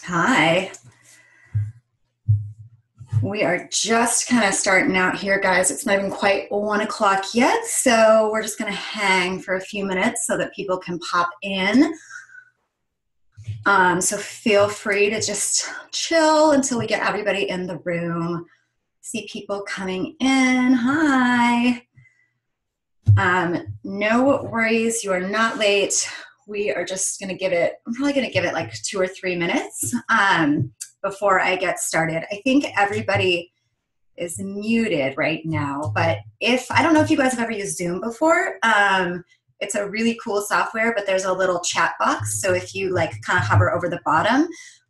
Hi. We are just kind of starting out here, guys. It's not even quite 1 o'clock yet, so we're just going to hang for a few minutes so that people can pop in. So feel free to just chill until we get everybody in the room. See people coming in. Hi. No worries, you are not late. We are just going to give it, I'm probably going to give it like 2 or 3 minutes before I get started. I think everybody is muted right now, but I don't know if you guys have ever used Zoom before. It's a really cool software, but there's a little chat box. So if you like kind of hover over the bottom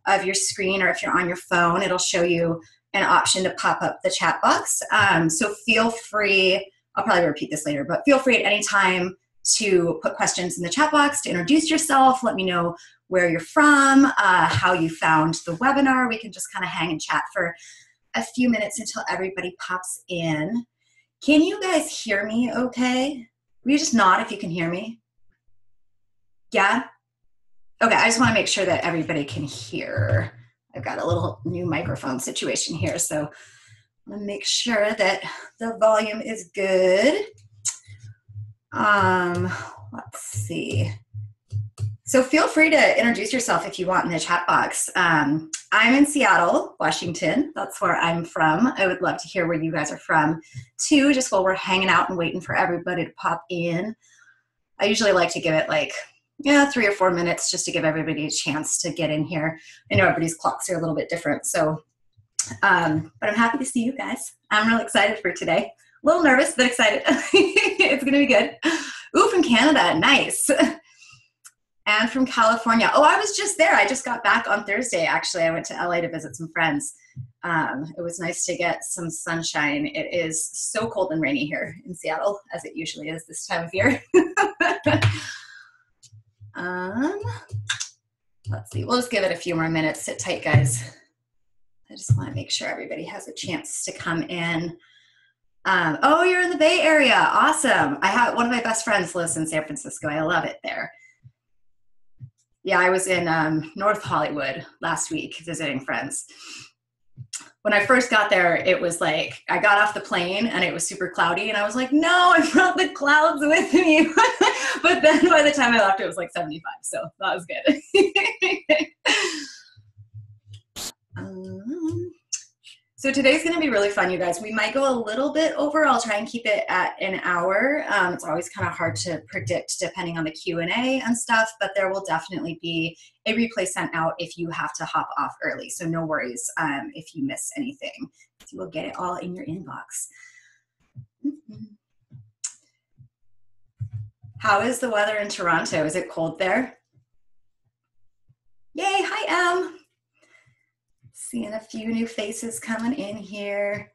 of your screen, or if you're on your phone, it'll show you an option to pop up the chat box. So feel free, I'll probably repeat this later, but feel free at any time to put questions in the chat box, to introduce yourself, let me know where you're from, how you found the webinar. We can just kind of hang and chat for a few minutes until everybody pops in. Can you guys hear me okay? Will you just nod if you can hear me? Yeah? Okay, I just want to make sure that everybody can hear. I've got a little new microphone situation here, so I'm going to make sure that the volume is good. Let's see. So feel free to introduce yourself if you want in the chat box. I'm in Seattle, Washington. That's where I'm from. I would love to hear where you guys are from too, just while we're hanging out and waiting for everybody to pop in. I usually like to give it like 3 or 4 minutes just to give everybody a chance to get in here. I know everybody's clocks are a little bit different, so but I'm happy to see you guys. I'm really excited for today. A little nervous, but excited. It's gonna be good. Ooh, from Canada, nice. And from California. Oh, I was just there. I just got back on Thursday, actually. I went to LA to visit some friends. It was nice to get some sunshine. It is so cold and rainy here in Seattle, as it usually is this time of year. Let's see. We'll just give it a few more minutes. Sit tight, guys. I just want to make sure everybody has a chance to come in. Oh, you're in the Bay Area. Awesome. I have one of my best friends lives in San Francisco. I love it there. Yeah, I was in North Hollywood last week visiting friends. When I first got there, it was like, I got off the plane and it was super cloudy and I was like, no, I brought the clouds with me. But then by the time I left, it was like 75. So that was good. So today's going to be really fun, you guys. We might go a little bit over. I'll try and keep it at an hour. It's always kind of hard to predict depending on the Q&A and stuff, but there will definitely be a replay sent out if you have to hop off early. So no worries if you miss anything. You will get it all in your inbox. How is the weather in Toronto? Is it cold there? Yay, hi, Em. Seeing a few new faces coming in here.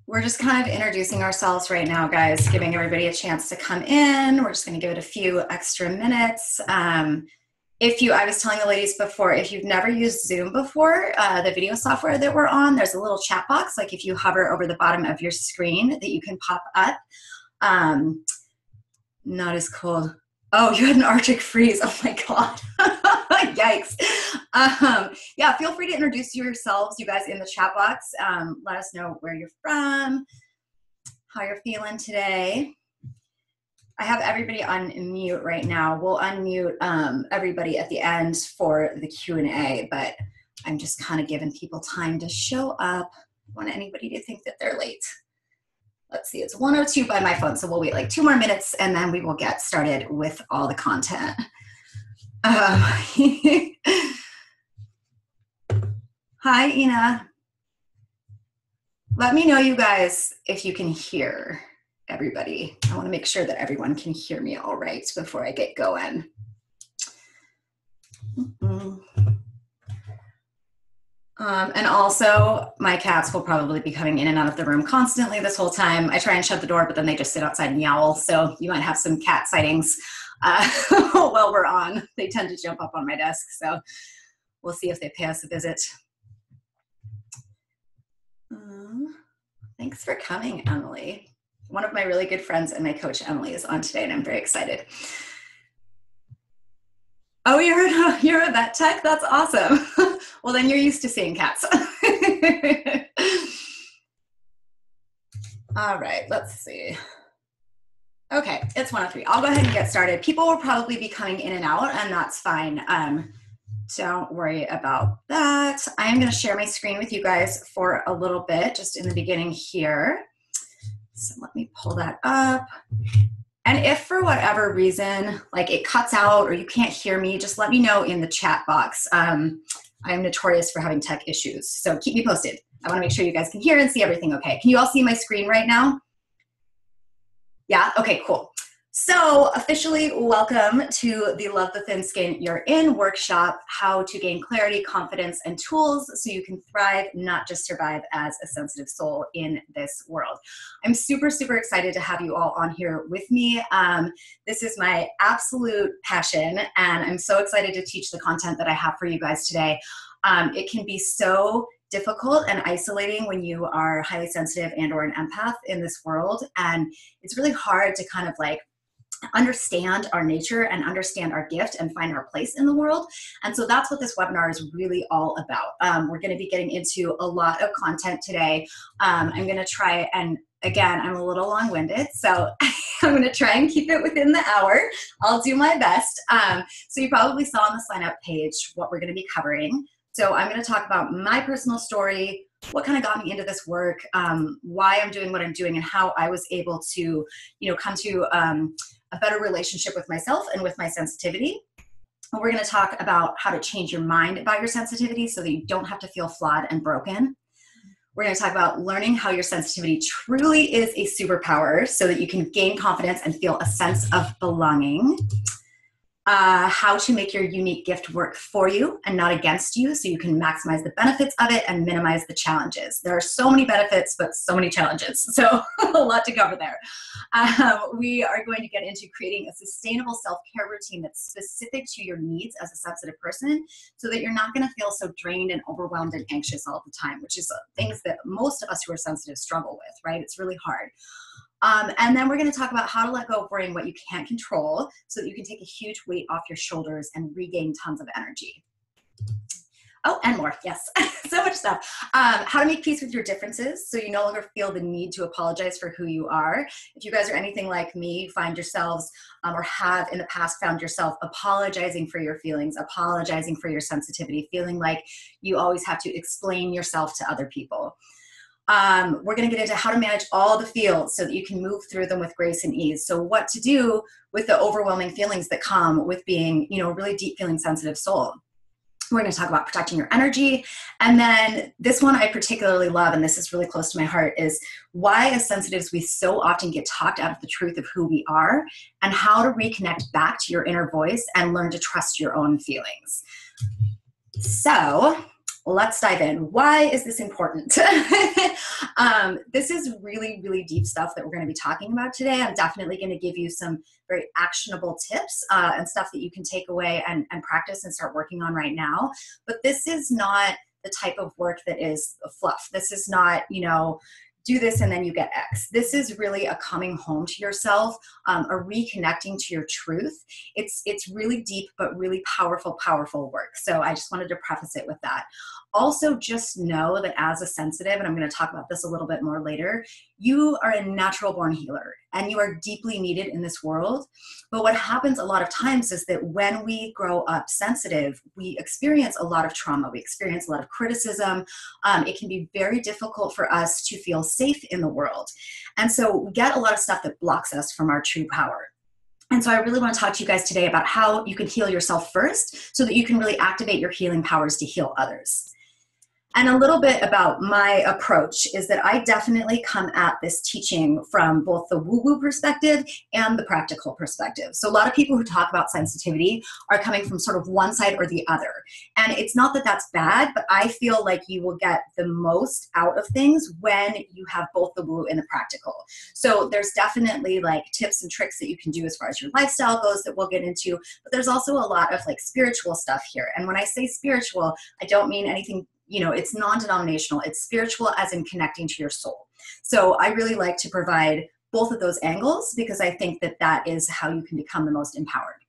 We're just kind of introducing ourselves right now, guys, giving everybody a chance to come in. We're just going to give it a few extra minutes. I was telling the ladies before, if you've never used Zoom before, the video software that we're on, there's a little chat box, like if you hover over the bottom of your screen, that you can pop up. Not as cold. Oh, you had an Arctic freeze. Oh my God. Yikes. Yeah, feel free to introduce yourselves, you guys, in the chat box. Let us know where you're from, how you're feeling today. I have everybody on mute right now. We'll unmute everybody at the end for the Q&A, but I'm just kind of giving people time to show up. I want anybody to think that they're late. Let's see, it's 1:02 by my phone, so we'll wait like 2 more minutes and then we will get started with all the content. Hi, Ina. Let me know, you guys, if you can hear everybody. I want to make sure that everyone can hear me all right before I get going. And also, my cats will probably be coming in and out of the room constantly this whole time. I try and shut the door, but then they just sit outside and yowl. So you might have some cat sightings while we're on. They tend to jump up on my desk. So we'll see if they pay us a visit. Thanks for coming, Emily. One of my really good friends and my coach, Emily, is on today, and I'm very excited. Oh, you're a vet tech? That's awesome. Well, then you're used to seeing cats. All right, let's see. Okay, it's 1:03. I'll go ahead and get started. People will probably be coming in and out, and that's fine. Don't worry about that. I am going to share my screen with you guys for a little bit, just in the beginning here. So let me pull that up. And if for whatever reason, like it cuts out or you can't hear me, just let me know in the chat box. I'm notorious for having tech issues, so keep me posted. I want to make sure you guys can hear and see everything okay. Can you all see my screen right now? Yeah? Okay, cool. So officially welcome to the Love the Thin Skin You're In workshop, how to gain clarity, confidence, and tools so you can thrive, not just survive as a sensitive soul in this world. I'm super, super excited to have you all on here with me. This is my absolute passion, and I'm so excited to teach the content that I have for you guys today. It can be so difficult and isolating when you are highly sensitive and or an empath in this world, and it's really hard to kind of like understand our nature and understand our gift and find our place in the world. And so that's what this webinar is really all about. We're going to be getting into a lot of content today. I'm going to try, and again, I'm a little long-winded, so I'm going to try and keep it within the hour. I'll do my best. So you probably saw on the sign up page what we're going to be covering. So I'm going to talk about my personal story, what kind of got me into this work, why I'm doing what I'm doing, and how I was able to, come to a better relationship with myself and with my sensitivity. We're going to talk about how to change your mind about your sensitivity so that you don't have to feel flawed and broken. We're going to talk about learning how your sensitivity truly is a superpower so that you can gain confidence and feel a sense of belonging. How to make your unique gift work for you and not against you so you can maximize the benefits of it and minimize the challenges. There are so many benefits, but so many challenges. So a lot to cover there. We are going to get into creating a sustainable self-care routine that's specific to your needs as a sensitive person so that you're not going to feel so drained and overwhelmed and anxious all the time, which is things that most of us who are sensitive struggle with, right? It's really hard. And then we're going to talk about how to let go of worrying what you can't control so that you can take a huge weight off your shoulders and regain tons of energy. Oh, and more. Yes. So much stuff. How to make peace with your differences so you no longer feel the need to apologize for who you are. If you guys are anything like me, find yourselves or have in the past found yourself apologizing for your feelings, apologizing for your sensitivity, feeling like you always have to explain yourself to other people. We're going to get into how to manage all the feels so that you can move through them with grace and ease. So what to do with the overwhelming feelings that come with being, a really deep feeling sensitive soul. We're going to talk about protecting your energy. And then this one I particularly love, and this is really close to my heart, is why as sensitives we so often get talked out of the truth of who we are and how to reconnect back to your inner voice and learn to trust your own feelings. So let's dive in. Why is this important? This is really, really deep stuff that we're going to be talking about today. I'm definitely going to give you some very actionable tips and stuff that you can take away and practice and start working on right now. But this is not the type of work that is fluff. This is not, do this and then you get X. This is really a coming home to yourself, a reconnecting to your truth. It's really deep, but really powerful, powerful work. So I just wanted to preface it with that. Also, just know that as a sensitive, and I'm going to talk about this a little bit more later, you are a natural born healer and you are deeply needed in this world. But what happens a lot of times is that when we grow up sensitive, we experience a lot of trauma. We experience a lot of criticism. It can be very difficult for us to feel safe in the world. And so we get a lot of stuff that blocks us from our true power. And so I really want to talk to you guys today about how you can heal yourself first so that you can really activate your healing powers to heal others. And a little bit about my approach is that I definitely come at this teaching from both the woo-woo perspective and the practical perspective. So a lot of people who talk about sensitivity are coming from sort of one side or the other. And it's not that that's bad, but I feel like you will get the most out of things when you have both the woo and the practical. So there's definitely like tips and tricks that you can do as far as your lifestyle goes that we'll get into, but there's also a lot of like spiritual stuff here. And when I say spiritual, I don't mean anything, it's non-denominational. It's spiritual as in connecting to your soul. So I really like to provide both of those angles because I think that that is how you can become the most empowered.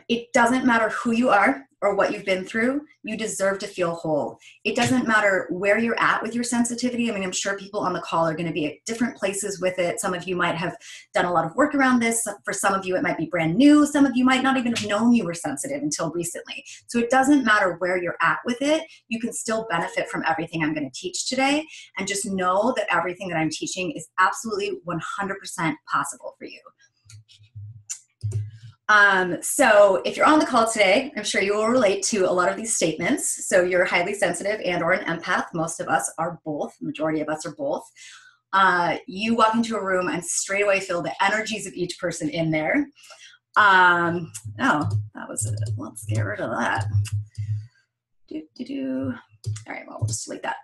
It doesn't matter who you are or what you've been through. You deserve to feel whole. It doesn't matter where you're at with your sensitivity. I mean, I'm sure people on the call are going to be at different places with it. Some of you might have done a lot of work around this. For some of you, it might be brand new. Some of you might not even have known you were sensitive until recently. So it doesn't matter where you're at with it. You can still benefit from everything I'm going to teach today. And just know that everything that I'm teaching is absolutely 100% possible for you. So if you're on the call today, I'm sure you will relate to a lot of these statements. So you're highly sensitive and or an empath. Most of us are both. The majority of us are both. You walk into a room and straight away feel the energies of each person in there. Oh, that was it. Let's get rid of that. All right, well, we'll just delete that.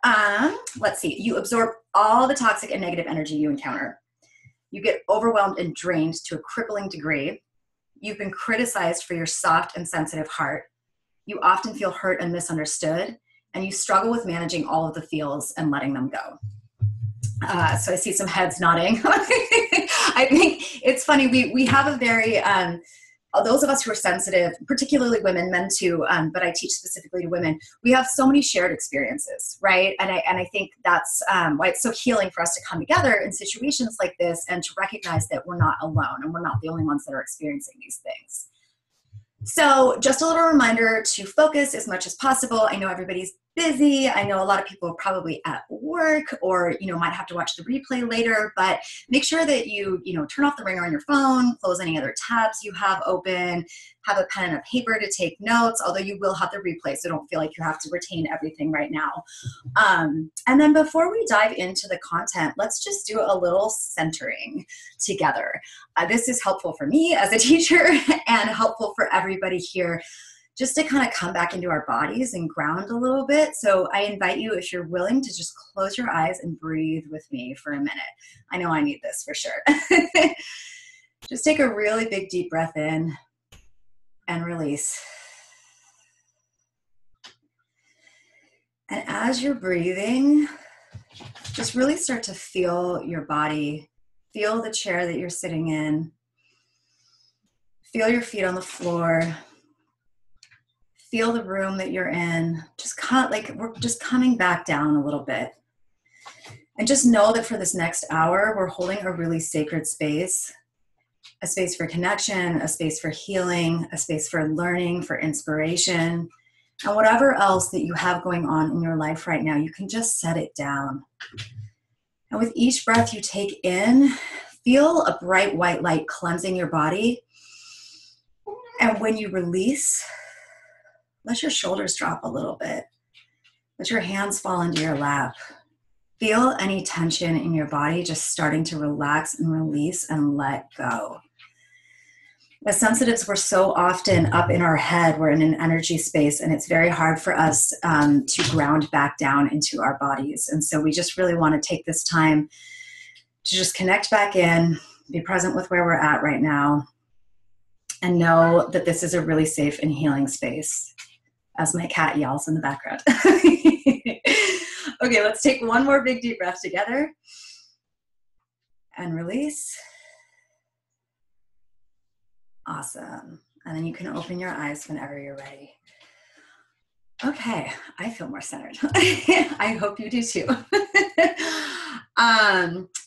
Let's see. You absorb all the toxic and negative energy you encounter. You get overwhelmed and drained to a crippling degree. You've been criticized for your soft and sensitive heart. You often feel hurt and misunderstood, and you struggle with managing all of the feels and letting them go. So I see some heads nodding. I think it's funny. We have a very, those of us who are sensitive, particularly women, men too, but I teach specifically to women, we have so many shared experiences, right? And I think that's why it's so healing for us to come together in situations like this and to recognize that we're not alone and we're not the only ones that are experiencing these things. So just a little reminder to focus as much as possible. I know everybody's busy. I know a lot of people are probably at work or, might have to watch the replay later, but make sure that you turn off the ringer on your phone, close any other tabs you have open, have a pen and a paper to take notes, although you will have the replay, so don't feel like you have to retain everything right now. And then before we dive into the content, let's just do a little centering together. This is helpful for me as a teacher and helpful for everybody here, just to kind of come back into our bodies and ground a little bit. So I invite you, if you're willing, to just close your eyes and breathe with me for a minute. I know I need this for sure. Just take a really big deep breath in and release. And as you're breathing, just really start to feel your body. Feel the chair that you're sitting in. Feel your feet on the floor. Feel the room that you're in. We're just coming back down a little bit. And just know that for this next hour, we're holding a really sacred space. A space for connection, a space for healing, a space for learning, for inspiration. And whatever else that you have going on in your life right now, you can just set it down. And with each breath you take in, feel a bright white light cleansing your body. And when you release, let your shoulders drop a little bit. Let your hands fall into your lap. Feel any tension in your body just starting to relax and release and let go. As sensitives, we're so often up in our head. We're in an energy space, and it's very hard for us to ground back down into our bodies. And so we just really want to take this time to just connect back in, be present with where we're at right now, and know that this is a really safe and healing space, as my cat yells in the background. Okay, let's take one more big deep breath together and release. Awesome. And then you can open your eyes whenever you're ready. Okay, I feel more centered. I hope you do too.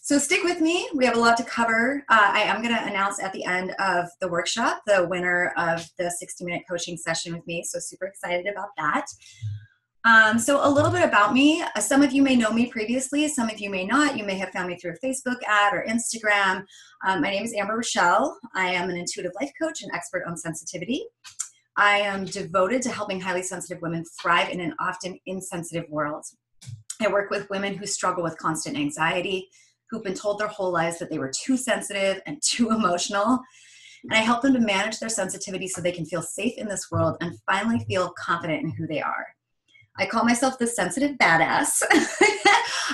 So stick with me. We have a lot to cover. I am going to announce at the end of the workshop the winner of the 60-minute coaching session with me. So super excited about that. So a little bit about me. Some of you may know me previously. Some of you may not. You may have found me through a Facebook ad or Instagram. My name is Amber Rochelle. I am an intuitive life coach and expert on sensitivity. I am devoted to helping highly sensitive women thrive in an often insensitive world. I work with women who struggle with constant anxiety, who've been told their whole lives that they were too sensitive and too emotional. And I help them to manage their sensitivity so they can feel safe in this world and finally feel confident in who they are. I call myself the sensitive badass.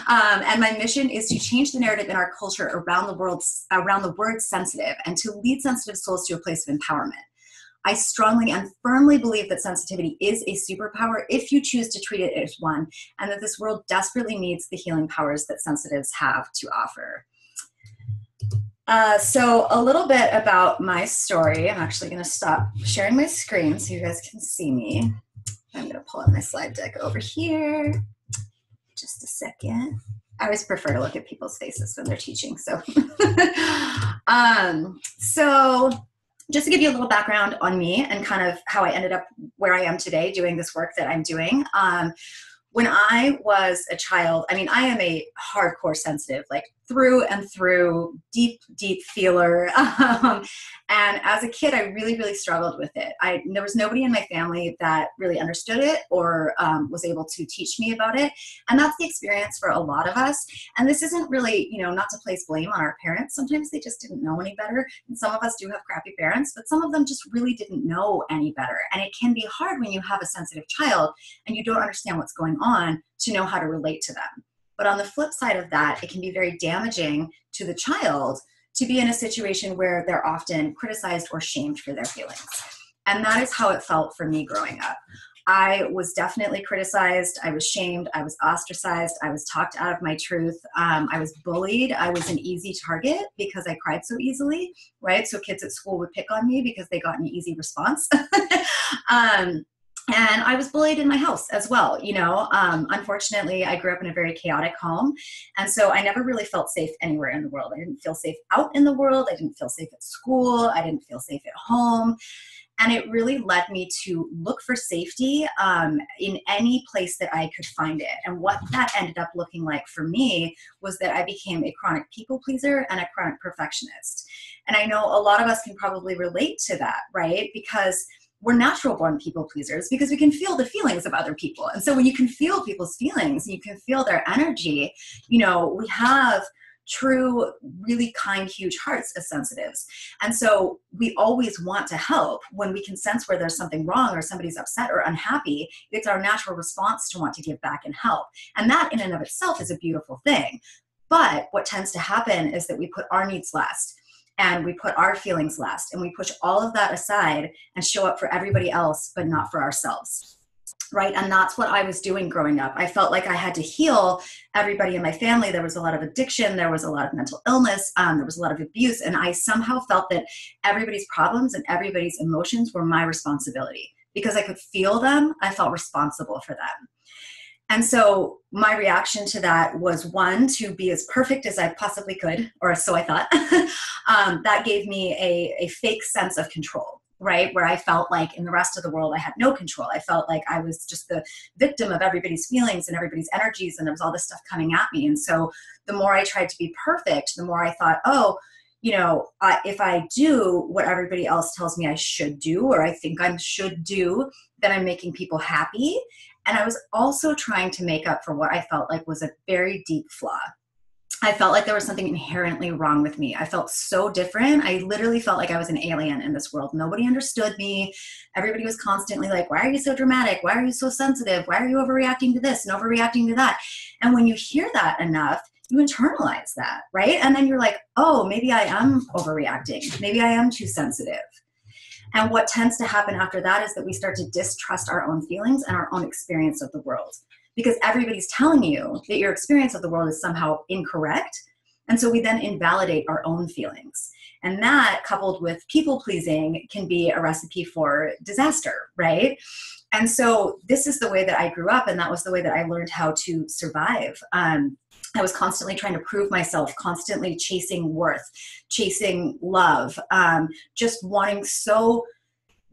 And my mission is to change the narrative in our culture around the word sensitive and to lead sensitive souls to a place of empowerment. I strongly and firmly believe that sensitivity is a superpower if you choose to treat it as one, and that this world desperately needs the healing powers that sensitives have to offer. So a little bit about my story. I'm actually going to stop sharing my screen so you guys can see me. I'm going to pull up my slide deck over here. Just a second. I always prefer to look at people's faces when they're teaching. So, so just to give you a little background on me and kind of how I ended up where I am today doing this work that I'm doing. When I was a child, I mean, I am a hardcore sensitive, like through and through, deep, deep feeler. And as a kid, I really, really struggled with it. There was nobody in my family that really understood it or was able to teach me about it. And that's the experience for a lot of us. And this isn't really, not to place blame on our parents. Sometimes they just didn't know any better. And some of us do have crappy parents, but some of them just really didn't know any better. And it can be hard when you have a sensitive child and you don't understand what's going on to know how to relate to them. But on the flip side of that, it can be very damaging to the child to be in a situation where they're often criticized or shamed for their feelings. And that is how it felt for me growing up. I was definitely criticized. I was shamed. I was ostracized. I was talked out of my truth. I was bullied. I was an easy target because I cried so easily, right? So kids at school would pick on me because they got an easy response. And I was bullied in my house as well. Unfortunately, I grew up in a very chaotic home. And so I never really felt safe anywhere in the world. I didn't feel safe out in the world. I didn't feel safe at school. I didn't feel safe at home. And it really led me to look for safety in any place that I could find it. And what that ended up looking like for me was that I became a chronic people pleaser and a chronic perfectionist. And I know a lot of us can probably relate to that, right? Because we're natural born people pleasers because we can feel the feelings of other people. And so when you can feel people's feelings and you can feel their energy, we have true, really kind, huge hearts as sensitives. And so we always want to help when we can sense where there's something wrong or somebody's upset or unhappy. It's our natural response to want to give back and help. And that in and of itself is a beautiful thing. But what tends to happen is that we put our needs last. And we put our feelings last, and we push all of that aside and show up for everybody else, but not for ourselves, right? And that's what I was doing growing up. I felt like I had to heal everybody in my family. There was a lot of addiction. There was a lot of mental illness. There was a lot of abuse. And I somehow felt that everybody's problems and everybody's emotions were my responsibility. Because I could feel them, I felt responsible for them. And so my reaction to that was, one, to be as perfect as I possibly could, or so I thought. That gave me a fake sense of control, right? Where I felt like in the rest of the world, I had no control. I felt like I was just the victim of everybody's feelings and everybody's energies, and there was all this stuff coming at me. And so the more I tried to be perfect, the more I thought, if I do what everybody else tells me I should do, or I think I should do, then I'm making people happy. And I was also trying to make up for what I felt like was a very deep flaw. I felt like there was something inherently wrong with me. I felt so different. I literally felt like I was an alien in this world. Nobody understood me. Everybody was constantly like, why are you so dramatic? Why are you so sensitive? Why are you overreacting to this and overreacting to that? And when you hear that enough, you internalize that, right? And then you're like, oh, maybe I am overreacting. Maybe I am too sensitive. And what tends to happen after that is that we start to distrust our own feelings and our own experience of the world, because everybody's telling you that your experience of the world is somehow incorrect. And so we then invalidate our own feelings. And that, coupled with people pleasing, can be a recipe for disaster, right? And so this is the way that I grew up, and that was the way that I learned how to survive. I was constantly trying to prove myself, constantly chasing worth, chasing love, just wanting so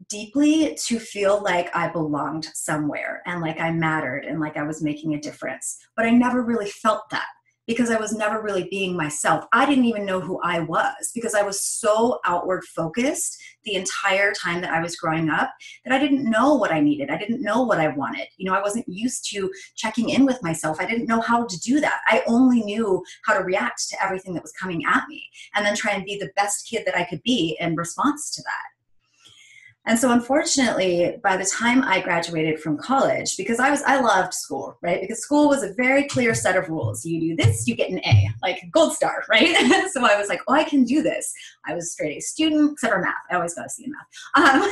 deeply to feel like I belonged somewhere and like I mattered and like I was making a difference. But I never really felt that because I was never really being myself. I didn't even know who I was because I was so outward focused the entire time that I was growing up that I didn't know what I needed. I didn't know what I wanted. I wasn't used to checking in with myself. I didn't know how to do that. I only knew how to react to everything that was coming at me and then try and be the best kid that I could be in response to that. And so unfortunately, by the time I graduated from college, because I loved school, right? Because school was a very clear set of rules. You do this, you get an A, like gold star, right? So I was like, oh, I can do this. I was a straight A student, except for math. I always got a C in math.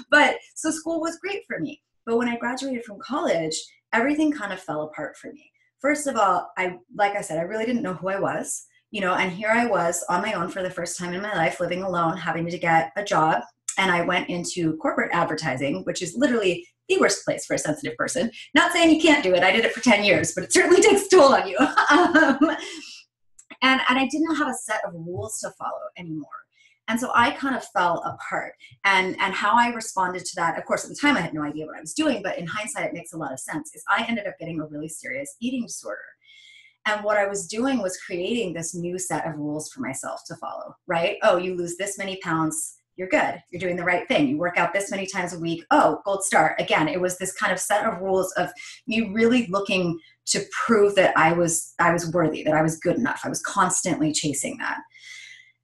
But so school was great for me. But when I graduated from college, everything kind of fell apart for me. First of all, like I said, I really didn't know who I was. and here I was on my own for the first time in my life, living alone, having to get a job. And I went into corporate advertising, which is literally the worst place for a sensitive person. Not saying you can't do it. I did it for 10 years, but it certainly takes a toll on you. And I didn't have a set of rules to follow anymore. And so I kind of fell apart. And how I responded to that, of course, at the time I had no idea what I was doing, but in hindsight, it makes a lot of sense, is I ended up getting a really serious eating disorder. And what I was doing was creating this new set of rules for myself to follow, right? Oh, you lose this many pounds, you're good. You're doing the right thing. You work out this many times a week. Oh, gold star. Again, it was this kind of set of rules of me really looking to prove that I was worthy, that I was good enough. I was constantly chasing that.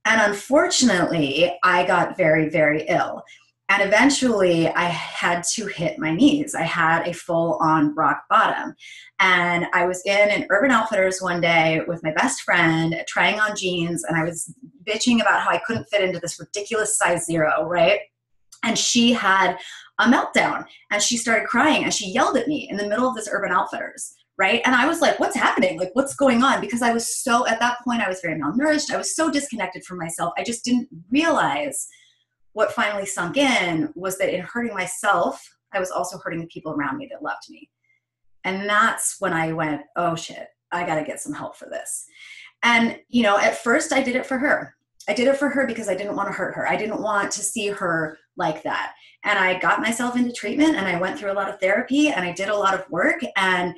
And unfortunately, I got very, very ill. And eventually I had to hit my knees. I had a full-on rock bottom. And I was in Urban Outfitters one day with my best friend trying on jeans, and I was bitching about how I couldn't fit into this ridiculous size 0, right? And she had a meltdown, and she started crying, and she yelled at me in the middle of this Urban Outfitters, right? And I was like, what's happening? Like, what's going on? Because I was so, at that point, I was very malnourished. I was so disconnected from myself. I just didn't realize what finally sunk in was that in hurting myself, I was also hurting the people around me that loved me. And that's when I went, oh shit, I got to get some help for this. And, at first I did it for her. I did it for her because I didn't want to hurt her. I didn't want to see her like that. And I got myself into treatment, and I went through a lot of therapy, and I did a lot of work. And,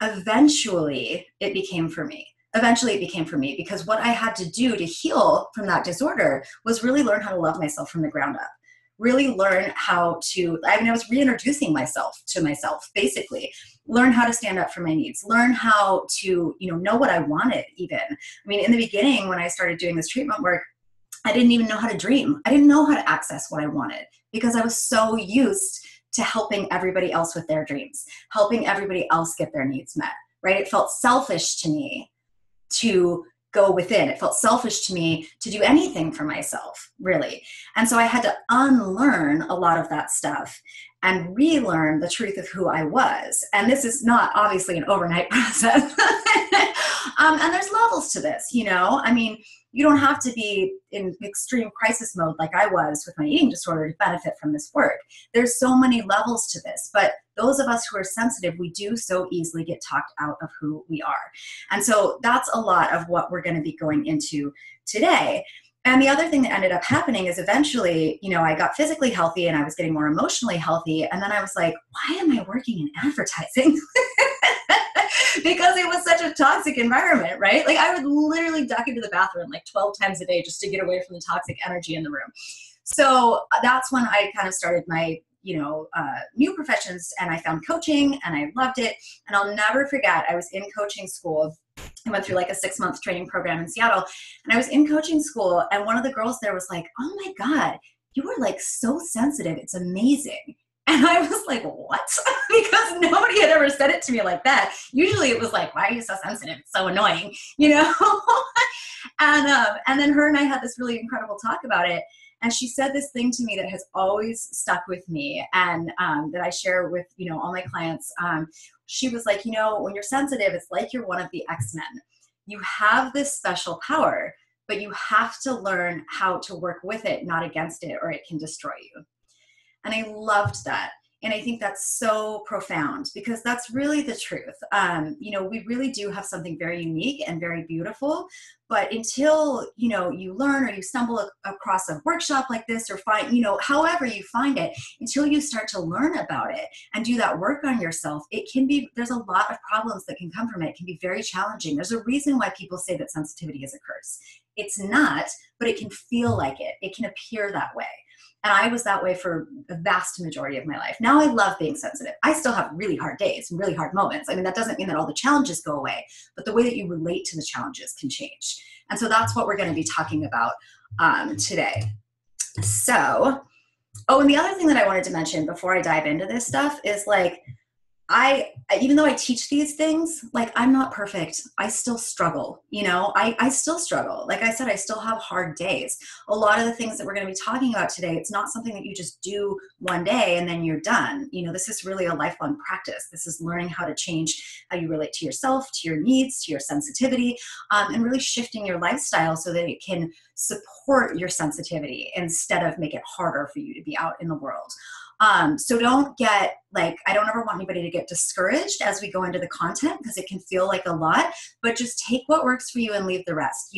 eventually it became for me. Eventually it became for me, because what I had to do to heal from that disorder was really learn how to love myself from the ground up. Really learn how to, I was reintroducing myself to myself, basically. Learn how to stand up for my needs. Learn how to, know what I wanted even. In the beginning, when I started doing this treatment work, I didn't even know how to dream. I didn't know how to access what I wanted, because I was so used to helping everybody else with their dreams, helping everybody else get their needs met, right? It felt selfish to me to go within. It felt selfish to me to do anything for myself, really. And so I had to unlearn a lot of that stuff and relearn the truth of who I was. And this is not obviously an overnight process. And there's levels to this, you don't have to be in extreme crisis mode like I was with my eating disorder to benefit from this work. There's so many levels to this, but those of us who are sensitive, we do so easily get talked out of who we are. And so that's a lot of what we're going to be going into today. And the other thing that ended up happening is eventually, I got physically healthy and I was getting more emotionally healthy. And then I was like, why am I working in advertising? Because it was such a toxic environment, right? Like I would literally duck into the bathroom like 12 times a day just to get away from the toxic energy in the room. So that's when I kind of started my, new professions, and I found coaching and I loved it. And I'll never forget, I was in coaching school. I went through like a 6-month training program in Seattle, and I was in coaching school, and one of the girls there was like, oh my God, you are like so sensitive. It's amazing. And I was like, what? Because nobody had ever said it to me like that. Usually it was like, why are you so sensitive? It's so annoying, And then her and I had this really incredible talk about it. And she said this thing to me that has always stuck with me, and that I share with, all my clients. She was like, when you're sensitive, it's like you're one of the X-Men. You have this special power, but you have to learn how to work with it, not against it, or it can destroy you. And I loved that. And I think that's so profound, because that's really the truth. We really do have something very unique and very beautiful, but until, you learn or you stumble across a workshop like this, or find, however you find it, until you start to learn about it and do that work on yourself, there's a lot of problems that can come from it. It can be very challenging. There's a reason why people say that sensitivity is a curse. It's not, but it can feel like it. It can appear that way. And I was that way for the vast majority of my life. Now I love being sensitive. I still have really hard days and really hard moments. That doesn't mean that all the challenges go away, but the way that you relate to the challenges can change. And so that's what we're going to be talking about today. So, and the other thing that I wanted to mention before I dive into this stuff is like, Even though I teach these things, like, I'm not perfect. I still struggle, I still struggle. Like I said, I still have hard days. A lot of the things that we're going to be talking about today, it's not something that you just do one day and then you're done. This is really a lifelong practice. This is learning how to change how you relate to yourself, to your needs, to your sensitivity, and really shifting your lifestyle so that it can support your sensitivity instead of make it harder for you to be out in the world. So don't get I don't ever want anybody to get discouraged as we go into the content, because it can feel like a lot, but just take what works for you and leave the rest,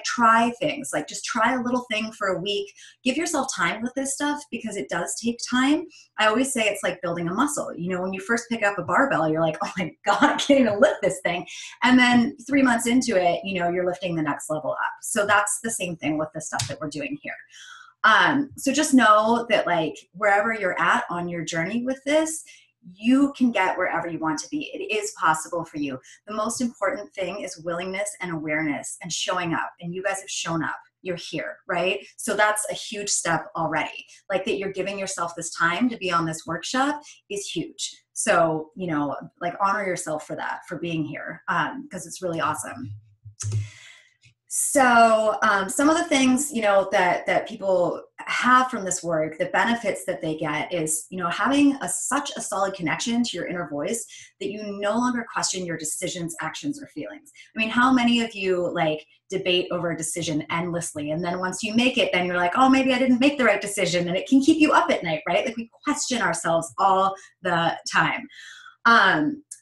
try things, just try a little thing for a week, give yourself time with this stuff, because it does take time. I always say it's like building a muscle. When you first pick up a barbell, you're like, oh my God, I can't even lift this thing. And then 3 months into it, you're lifting the next level up. So that's the same thing with the stuff that we're doing here. So just know that wherever you're at on your journey with this, you can get wherever you want to be. It is possible for you. The most important thing is willingness and awareness and showing up. And you guys have shown up. You're here, right? So that's a huge step already. That you're giving yourself this time to be on this workshop is huge. So, honor yourself for that, for being here, because it's really awesome. So some of the things, that people have from this work, the benefits that they get is, having such a solid connection to your inner voice that you no longer question your decisions, actions, or feelings. I mean, how many of you debate over a decision endlessly? And then once you make it, then you're like, oh, maybe I didn't make the right decision. And it can keep you up at night, right? We question ourselves all the time.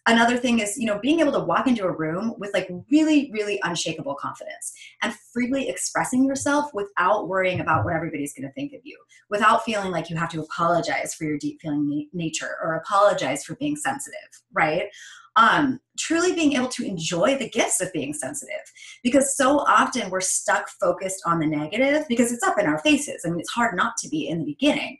Another thing is, being able to walk into a room with really, really unshakable confidence and freely expressing yourself without worrying about what everybody's going to think of you, without feeling like you have to apologize for your deep feeling nature or apologize for being sensitive, right? Truly being able to enjoy the gifts of being sensitive, because so often we're stuck focused on the negative because it's up in our faces. I mean, it's hard not to be in the beginning.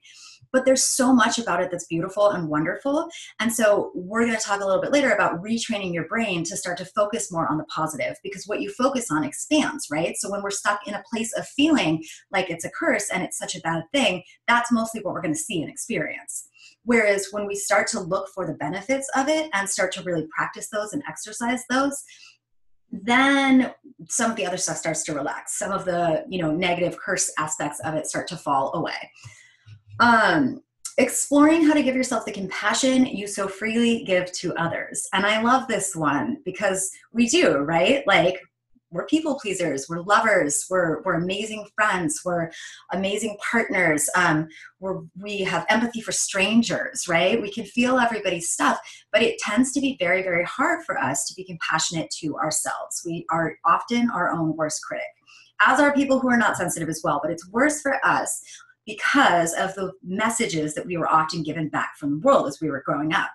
But there's so much about it that's beautiful and wonderful. And so we're going to talk a little bit later about retraining your brain to start to focus more on the positive, because what you focus on expands, right? So when we're stuck in a place of feeling like it's a curse and it's such a bad thing, that's mostly what we're going to see and experience. Whereas when we start to look for the benefits of it and start to really practice those and exercise those, then some of the other stuff starts to relax. Some of the, negative curse aspects of it start to fall away. Exploring how to give yourself the compassion you so freely give to others. And I love this one because we do, right? We're people pleasers, we're lovers, we're amazing friends, we're amazing partners. We have empathy for strangers, right? We can feel everybody's stuff, but it tends to be very, very hard for us to be compassionate to ourselves. We are often our own worst critic, as are people who are not sensitive as well, but it's worse for us because of the messages that we were often given back from the world as we were growing up.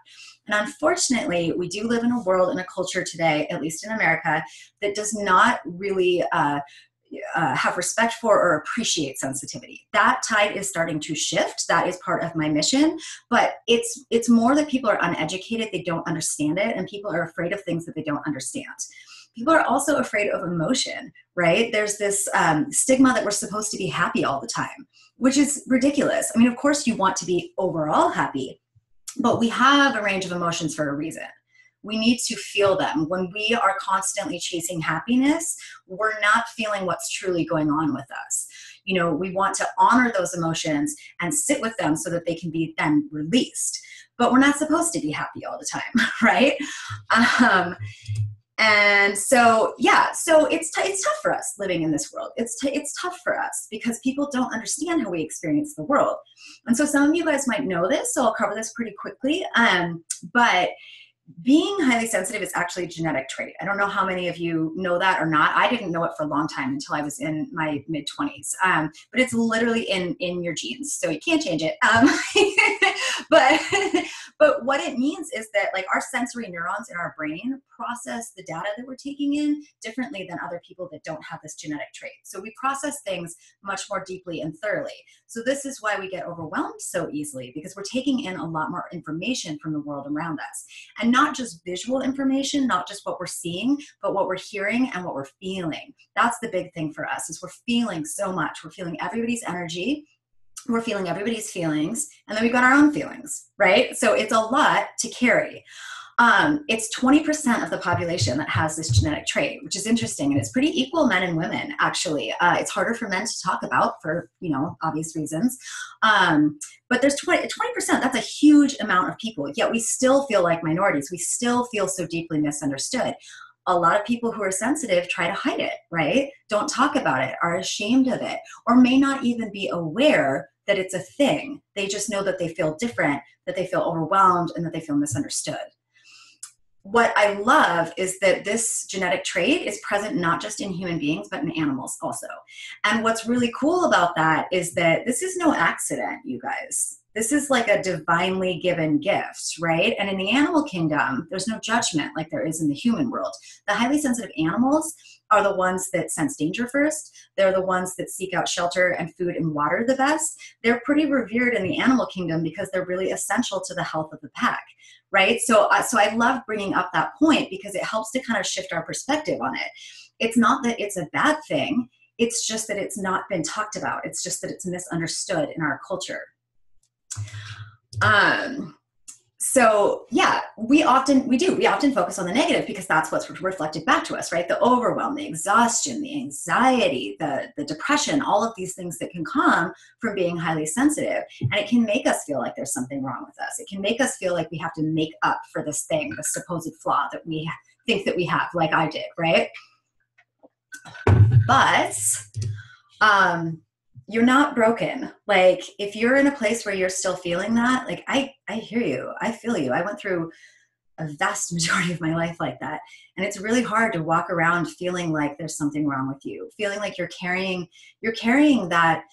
And unfortunately, we do live in a world and a culture today, at least in America, that does not really have respect for or appreciate sensitivity. That tide is starting to shift. That is part of my mission. But it's more that people are uneducated, they don't understand it, and people are afraid of things that they don't understand. People are also afraid of emotion, right? There's this stigma that we're supposed to be happy all the time, which is ridiculous. I mean, of course you want to be overall happy, but we have a range of emotions for a reason. We need to feel them. When we are constantly chasing happiness, we're not feeling what's truly going on with us. We want to honor those emotions and sit with them so that they can be then released. But we're not supposed to be happy all the time, right? And so, so it's tough for us living in this world. It's tough for us because people don't understand how we experience the world. And so some of you guys might know this, so I'll cover this pretty quickly. But being highly sensitive is actually a genetic trait. I don't know how many of you know that or not. I didn't know it for a long time until I was in my mid-20s. But it's literally in your genes, so you can't change it. But what it means is that our sensory neurons in our brain process the data that we're taking in differently than other people that don't have this genetic trait. So we process things much more deeply and thoroughly. So this is why we get overwhelmed so easily, because we're taking in a lot more information from the world around us. And not just visual information, not just what we're seeing, but what we're hearing and what we're feeling. That's the big thing for us, is we're feeling so much. We're feeling everybody's energy. we're feeling everybody's feelings, and then we've got our own feelings, right? So it's a lot to carry. It's 20% of the population that has this genetic trait, which is interesting. And it's pretty equal men and women, actually. It's harder for men to talk about for, obvious reasons. But there's 20%. That's a huge amount of people. Yet we still feel like minorities. We still feel so deeply misunderstood. A lot of people who are sensitive try to hide it, right? Don't talk about it, are ashamed of it, or may not even be aware that it's a thing. They just know that they feel different, that they feel overwhelmed, and that they feel misunderstood. What I love is that this genetic trait is present not just in human beings, but in animals also. And what's really cool about that is that this is no accident, you guys. This is like a divinely given gift, right? And in the animal kingdom, there's no judgment like there is in the human world. The highly sensitive animals are the ones that sense danger first. They're the ones that seek out shelter and food and water the best. They're pretty revered in the animal kingdom because they're really essential to the health of the pack, right? So I love bringing up that point because it helps to kind of shift our perspective on it. It's not that it's a bad thing. It's just that it's not been talked about. It's just that it's misunderstood in our culture. So yeah, we often focus on the negative because that's what's reflected back to us, right? The overwhelm, the exhaustion, the anxiety, the depression, all of these things that can come from being highly sensitive. And it can make us feel like there's something wrong with us. It can make us feel like we have to make up for this thing, the supposed flaw that we think that we have, like I did, right? But, you're not broken. Like if you're in a place where you're still feeling that, like I hear you, I feel you. I went through a vast majority of my life like that. And it's really hard to walk around feeling like there's something wrong with you, feeling like you're carrying that,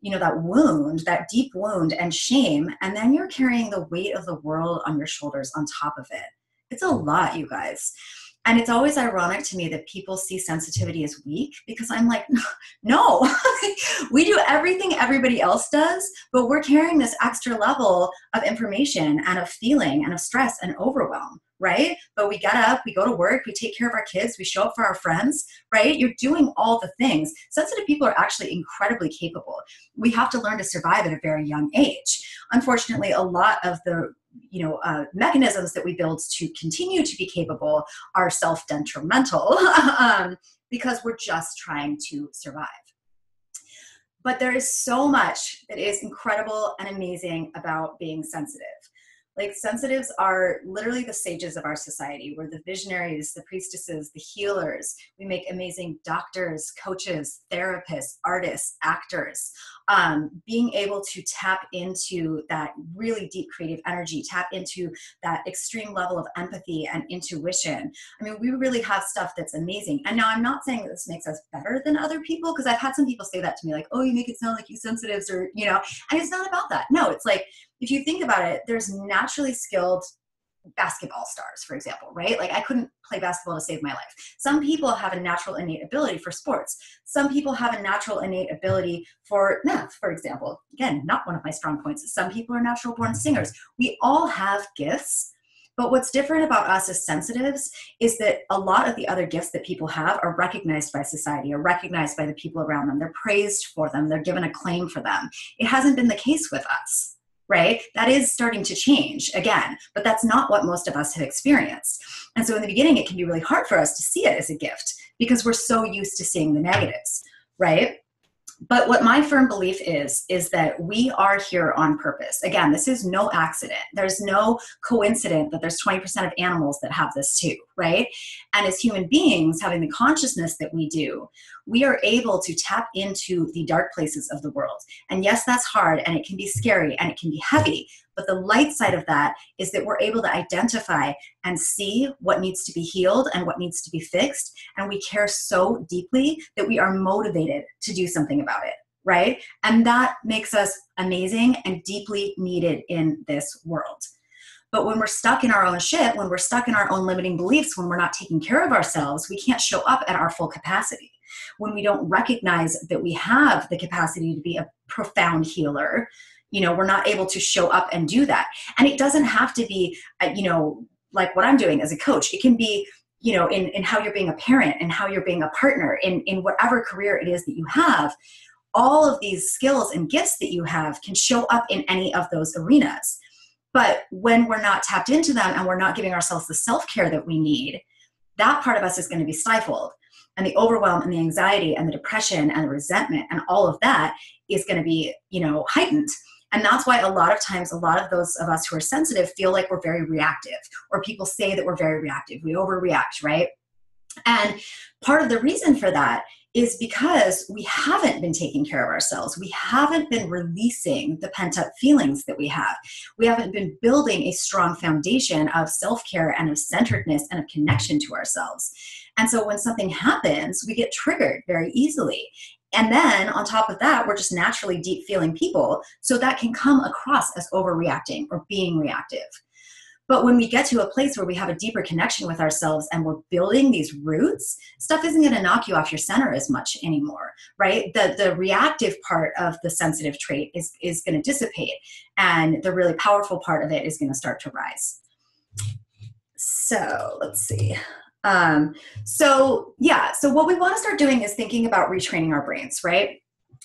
that wound, that deep wound and shame. And then you're carrying the weight of the world on your shoulders on top of it. It's a lot, you guys. And it's always ironic to me that people see sensitivity as weak because I'm like, no, we do everything everybody else does, but we're carrying this extra level of information and of feeling and of stress and overwhelm, right? But we get up, we go to work, we take care of our kids, we show up for our friends, right? You're doing all the things. Sensitive people are actually incredibly capable. We have to learn to survive at a very young age. Unfortunately, a lot of the mechanisms that we build to continue to be capable are self-detrimental because we're just trying to survive. But there is so much that is incredible and amazing about being sensitive. Like sensitives are literally the sages of our society. We're the visionaries, the priestesses, the healers. We make amazing doctors, coaches, therapists, artists, actors. Being able to tap into that really deep creative energy, tap into that extreme level of empathy and intuition. I mean, we really have stuff that's amazing. And now I'm not saying that this makes us better than other people, because I've had some people say that to me, like, oh, you make it sound like you sensitives, or, and it's not about that. No, it's like, if you think about it, there's naturally skilled basketball stars, for example, right? Like I couldn't play basketball to save my life. Some people have a natural innate ability for sports. Some people have a natural innate ability for math, for example. Again, not one of my strong points. Some people are natural born singers. We all have gifts, but what's different about us as sensitives is that a lot of the other gifts that people have are recognized by society, are recognized by the people around them. They're praised for them. They're given acclaim for them. It hasn't been the case with us. Right? That is starting to change again, but that's not what most of us have experienced. And so in the beginning, it can be really hard for us to see it as a gift because we're so used to seeing the negatives, right? But what my firm belief is that we are here on purpose. Again, this is no accident. There's no coincidence that there's 20% of animals that have this too, right? And as human beings, having the consciousness that we do, we are able to tap into the dark places of the world. And yes, that's hard, and it can be scary, and it can be heavy. But the light side of that is that we're able to identify and see what needs to be healed and what needs to be fixed. And we care so deeply that we are motivated to do something about it, right? And that makes us amazing and deeply needed in this world. But when we're stuck in our own shit, when we're stuck in our own limiting beliefs, when we're not taking care of ourselves, we can't show up at our full capacity. When we don't recognize that we have the capacity to be a profound healer, we're not able to show up and do that. And it doesn't have to be, like what I'm doing as a coach. It can be, in how you're being a parent and how you're being a partner in whatever career it is that you have. all of these skills and gifts that you have can show up in any of those arenas. But when we're not tapped into them and we're not giving ourselves the self-care that we need, that part of us is going to be stifled. And the overwhelm and the anxiety and the depression and the resentment and all of that is going to be, heightened. And that's why a lot of times, a lot of those of us who are sensitive feel like we're very reactive, or people say that we're very reactive. We overreact, right? And part of the reason for that is because we haven't been taking care of ourselves. We haven't been releasing the pent-up feelings that we have. We haven't been building a strong foundation of self-care and of centeredness and of connection to ourselves. And so when something happens, we get triggered very easily. And then on top of that, we're just naturally deep feeling people. So that can come across as overreacting or being reactive. But when we get to a place where we have a deeper connection with ourselves and we're building these roots, stuff isn't going to knock you off your center as much anymore, right? The reactive part of the sensitive trait is going to dissipate, and the really powerful part of it is going to start to rise. So let's see. So what we want to start doing is thinking about retraining our brains, right?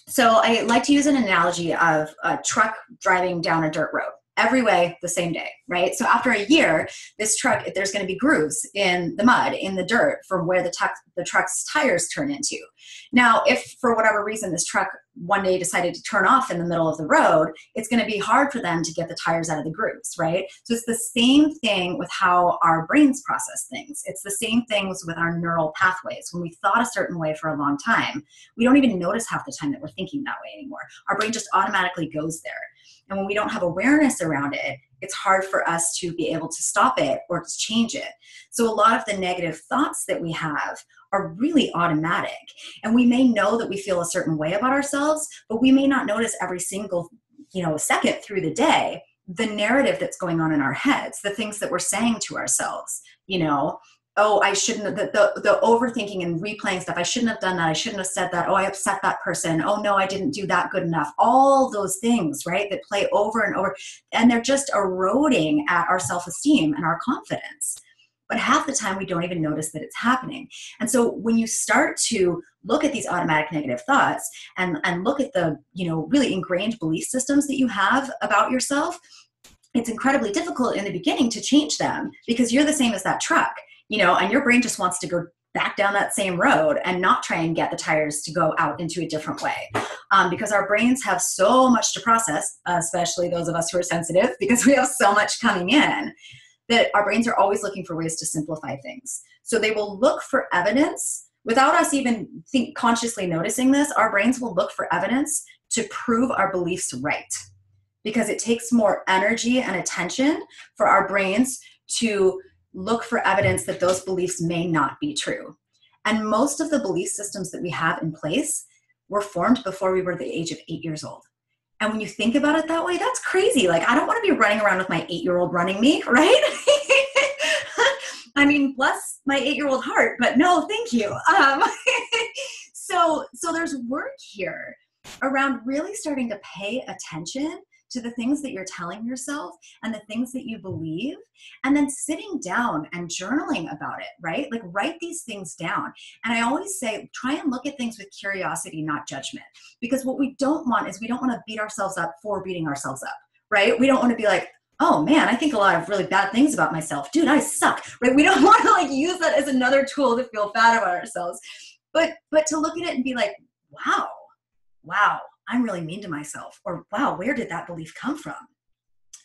So I like to use an analogy of a truck driving down a dirt road. Every way, the same day, right? So after a year, this truck, there's going to be grooves in the mud, in the dirt, from where the truck's tires turn into. Now, if for whatever reason this truck one day decided to turn off in the middle of the road, it's going to be hard for them to get the tires out of the grooves, right? So it's the same thing with how our brains process things. It's the same things with our neural pathways. When we thought a certain way for a long time, we don't even notice half the time that we're thinking that way anymore. Our brain just automatically goes there. And when we don't have awareness around it, it's hard for us to be able to stop it or to change it. So a lot of the negative thoughts that we have are really automatic. And we may know that we feel a certain way about ourselves, but we may not notice every single, second through the day, the narrative that's going on in our heads, the things that we're saying to ourselves, oh, I shouldn't have, the overthinking and replaying stuff. I shouldn't have done that. I shouldn't have said that. Oh, I upset that person. Oh no, I didn't do that good enough. All those things, right, that play over and over, and they're just eroding at our self-esteem and our confidence. But half the time we don't even notice that it's happening. And so when you start to look at these automatic negative thoughts and look at the, really ingrained belief systems that you have about yourself, it's incredibly difficult in the beginning to change them because you're the same as that truck. And your brain just wants to go back down that same road and not try and get the tires to go out into a different way. Because our brains have so much to process, especially those of us who are sensitive, because we have so much coming in, that our brains are always looking for ways to simplify things. So they will look for evidence without us even consciously noticing this. Our brains will look for evidence to prove our beliefs right, because it takes more energy and attention for our brains to look for evidence that those beliefs may not be true. And most of the belief systems that we have in place were formed before we were the age of 8 years old. And when you think about it that way, that's crazy. Like, I don't want to be running around with my 8-year-old running me, right? I mean, bless my 8-year-old heart, but no, thank you. So there's work here around really starting to pay attention to the things that you're telling yourself and the things that you believe, and then sitting down and journaling about it, right? Like, write these things down. And I always say, try and look at things with curiosity, not judgment, because what we don't want is we don't want to beat ourselves up for beating ourselves up, right? We don't want to be like, oh man, I think a lot of really bad things about myself. Dude, I suck, right? We don't want to use that as another tool to feel bad about ourselves, but to look at it and be like, wow, I'm really mean to myself, or wow, where did that belief come from?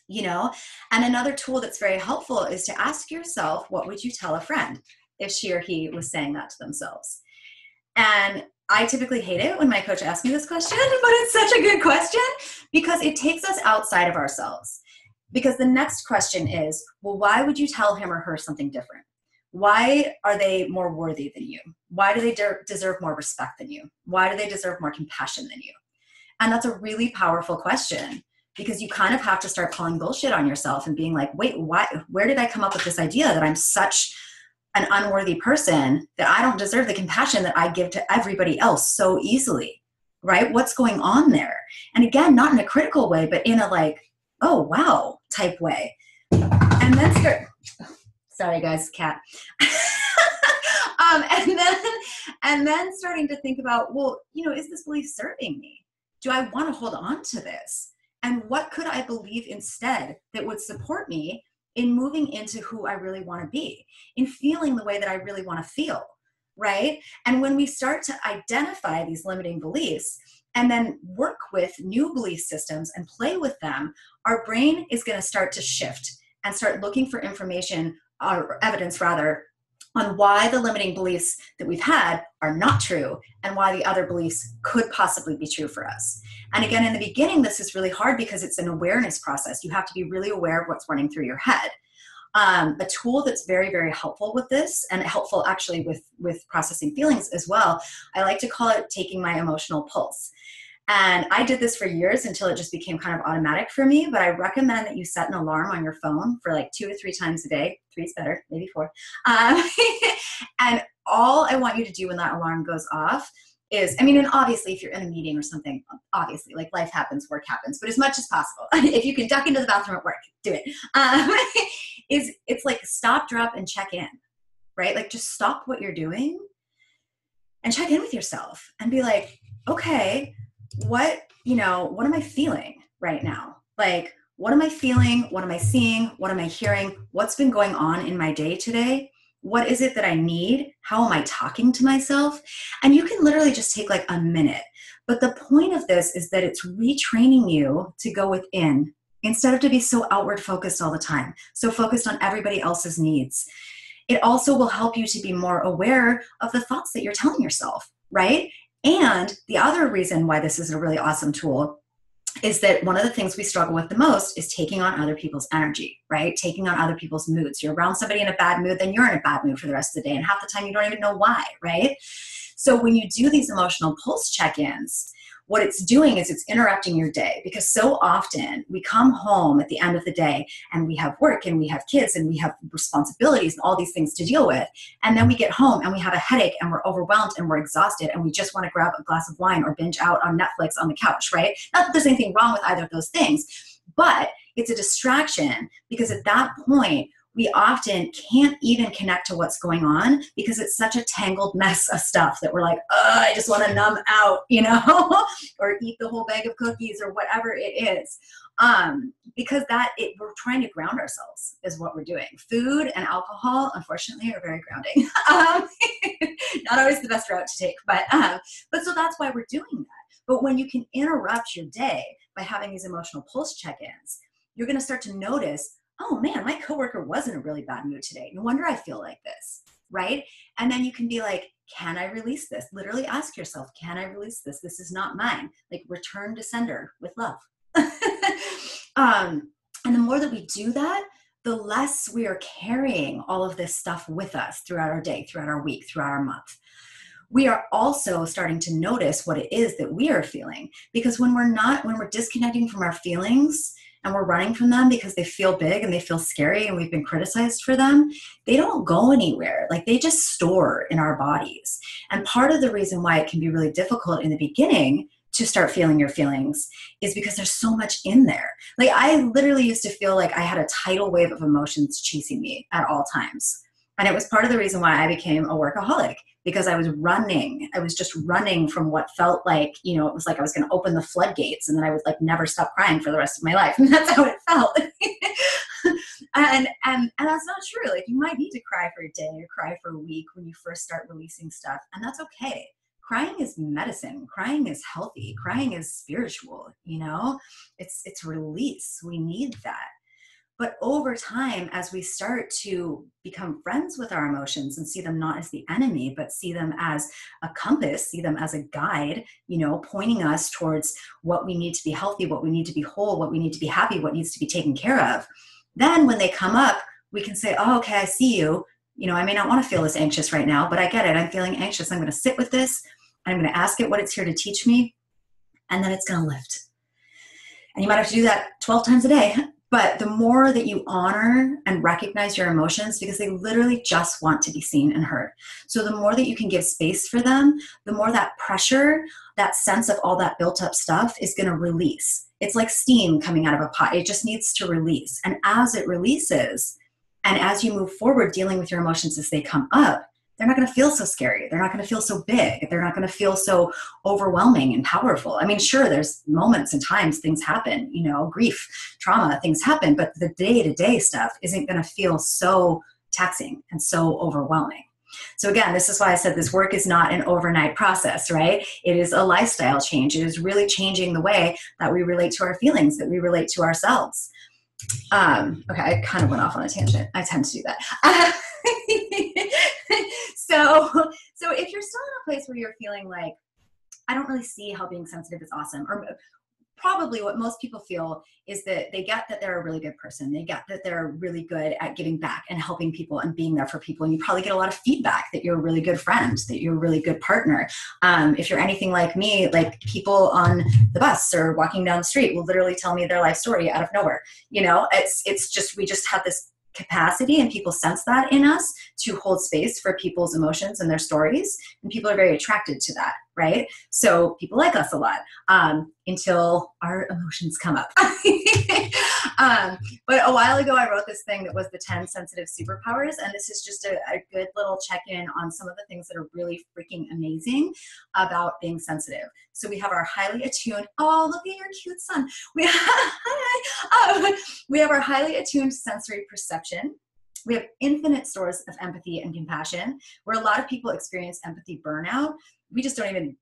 And another tool that's very helpful is to ask yourself, what would you tell a friend if she or he was saying that to themselves? And I typically hate it when my coach asks me this question, but it's such a good question because it takes us outside of ourselves. Because the next question is, well, why would you tell him or her something different? Why are they more worthy than you? Why do they deserve more respect than you? Why do they deserve more compassion than you? And that's a really powerful question, because you kind of have to start calling bullshit on yourself and being like, wait, where did I come up with this idea that I'm such an unworthy person, that I don't deserve the compassion that I give to everybody else so easily, right? What's going on there? And again, not in a critical way, but in a like, oh, wow type way. And then sorry guys, cat. And then starting to think about, well, is this belief serving me? Do I want to hold on to this? And what could I believe instead that would support me in moving into who I really want to be, in feeling the way that I really want to feel, right? And when we start to identify these limiting beliefs and then work with new belief systems and play with them, our brain is going to start to shift and start looking for information, or evidence rather, on why the limiting beliefs that we've had are not true and why the other beliefs could possibly be true for us. And again, in the beginning, this is really hard because it's an awareness process. You have to be really aware of what's running through your head. A tool that's very, very helpful with this, and helpful actually with processing feelings as well, I like to call it taking my emotional pulse. And I did this for years until it just became kind of automatic for me. But I recommend that you set an alarm on your phone for like 2 to 3 times a day. 3 is better, maybe 4. And all I want you to do when that alarm goes off is, and obviously if you're in a meeting or something, obviously like life happens, work happens, but as much as possible, if you can duck into the bathroom at work, do it. It's like stop, drop, and check in, right? Like just stop what you're doing and check in with yourself and be like, okay, what am I feeling right now? Like, what am I feeling? What am I seeing? What am I hearing? What's been going on in my day today? What is it that I need? How am I talking to myself? And you can literally just take like a minute. But the point of this is that it's retraining you to go within instead of to be so outward focused all the time, so focused on everybody else's needs. It also will help you to be more aware of the thoughts that you're telling yourself, right? And the other reason why this is a really awesome tool is that one of the things we struggle with the most is taking on other people's energy, right? Taking on other people's moods. You're around somebody in a bad mood, then you're in a bad mood for the rest of the day. And half the time you don't even know why, right? So when you do these emotional pulse check-ins, what it's doing is it's interrupting your day, because so often we come home at the end of the day and we have work and we have kids and we have responsibilities and all these things to deal with. And then we get home and we have a headache and we're overwhelmed and we're exhausted and we just want to grab a glass of wine or binge out on Netflix on the couch, right? Not that there's anything wrong with either of those things, but it's a distraction, because at that point, we often can't even connect to what's going on because it's such a tangled mess of stuff that we're like, oh, I just want to numb out, or eat the whole bag of cookies or whatever it is. Because we're trying to ground ourselves is what we're doing. Food and alcohol, unfortunately, are very grounding. Not always the best route to take, but so that's why we're doing that. But when you can interrupt your day by having these emotional pulse check-ins, you're going to start to notice, oh man, my coworker was in a really bad mood today. No wonder I feel like this, right? And then you can be like, can I release this? Literally ask yourself, can I release this? This is not mine. Like, return to sender with love. And the more that we do that, the less we are carrying all of this stuff with us throughout our day, throughout our week, throughout our month. We are also starting to notice what it is that we are feeling, because when we're disconnecting from our feelings, and we're running from them because they feel big and they feel scary and we've been criticized for them, they don't go anywhere. Like, they just store in our bodies. And part of the reason why it can be really difficult in the beginning to start feeling your feelings is because there's so much in there. Like, I literally used to feel like I had a tidal wave of emotions chasing me at all times. And it was part of the reason why I became a workaholic, because I was running. I was just running from what felt like, it was like I was going to open the floodgates and then I would like never stop crying for the rest of my life. And that's how it felt. and that's not true. Like, you might need to cry for a day or cry for a week when you first start releasing stuff. And that's okay. Crying is medicine. Crying is healthy. Crying is spiritual, it's release. We need that. But over time, as we start to become friends with our emotions and see them not as the enemy, but see them as a compass, see them as a guide, pointing us towards what we need to be healthy, what we need to be whole, what we need to be happy, what needs to be taken care of. Then when they come up, we can say, oh, okay, I see you. I may not want to feel this anxious right now, but I get it. I'm feeling anxious. I'm going to sit with this. And I'm going to ask it what it's here to teach me. And then it's going to lift. And you might have to do that 12 times a day. But the more that you honor and recognize your emotions, because they literally just want to be seen and heard. So the more that you can give space for them, the more that pressure, that sense of all that built up stuff is going to release. It's like steam coming out of a pot. It just needs to release. And as it releases, and as you move forward dealing with your emotions as they come up, they're not going to feel so scary. They're not going to feel so big. They're not going to feel so overwhelming and powerful. I mean, sure, there's moments and times things happen, you know, grief, trauma, things happen, but the day-to-day stuff isn't going to feel so taxing and so overwhelming. So again, this is why I said this work is not an overnight process, right? It is a lifestyle change. It is really changing the way that we relate to our feelings, that we relate to ourselves. Okay, I kind of went off on a tangent. I tend to do that. So if you're still in a place where you're feeling like, I don't really see how being sensitive is awesome, or probably what most people feel is that they get that they're a really good person. They get that they're really good at giving back and helping people and being there for people. And you probably get a lot of feedback that you're a really good friend, that you're a really good partner. If you're anything like me, like people on the bus or walking down the street will literally tell me their life story out of nowhere. You know, it's just, we just have this capacity, and people sense that in us, to hold space for people's emotions and their stories. And people are very attracted to that, right? So people like us a lot until our emotions come up. But a while ago, I wrote this thing that was the 10 sensitive superpowers. And this is just a good little check-in on some of the things that are really freaking amazing about being sensitive. So we have our highly attuned, oh, look at your cute son. We have our highly attuned sensory perception. We have infinite stores of empathy and compassion. Where a lot of people experience empathy burnout, we just don't even,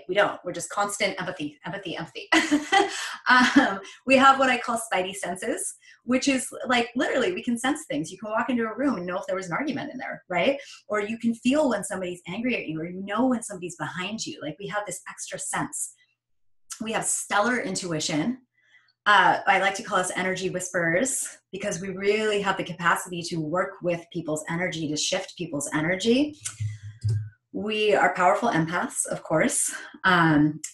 we're just constant empathy. We have what I call Spidey Senses, which is like, literally, we can sense things. You can walk into a room and know if there was an argument in there, right? Or you can feel when somebody's angry at you, or you know when somebody's behind you. Like, we have this extra sense. We have stellar intuition. I like to call us energy whisperers, because we really have the capacity to work with people's energy, to shift people's energy. We are powerful empaths, of course.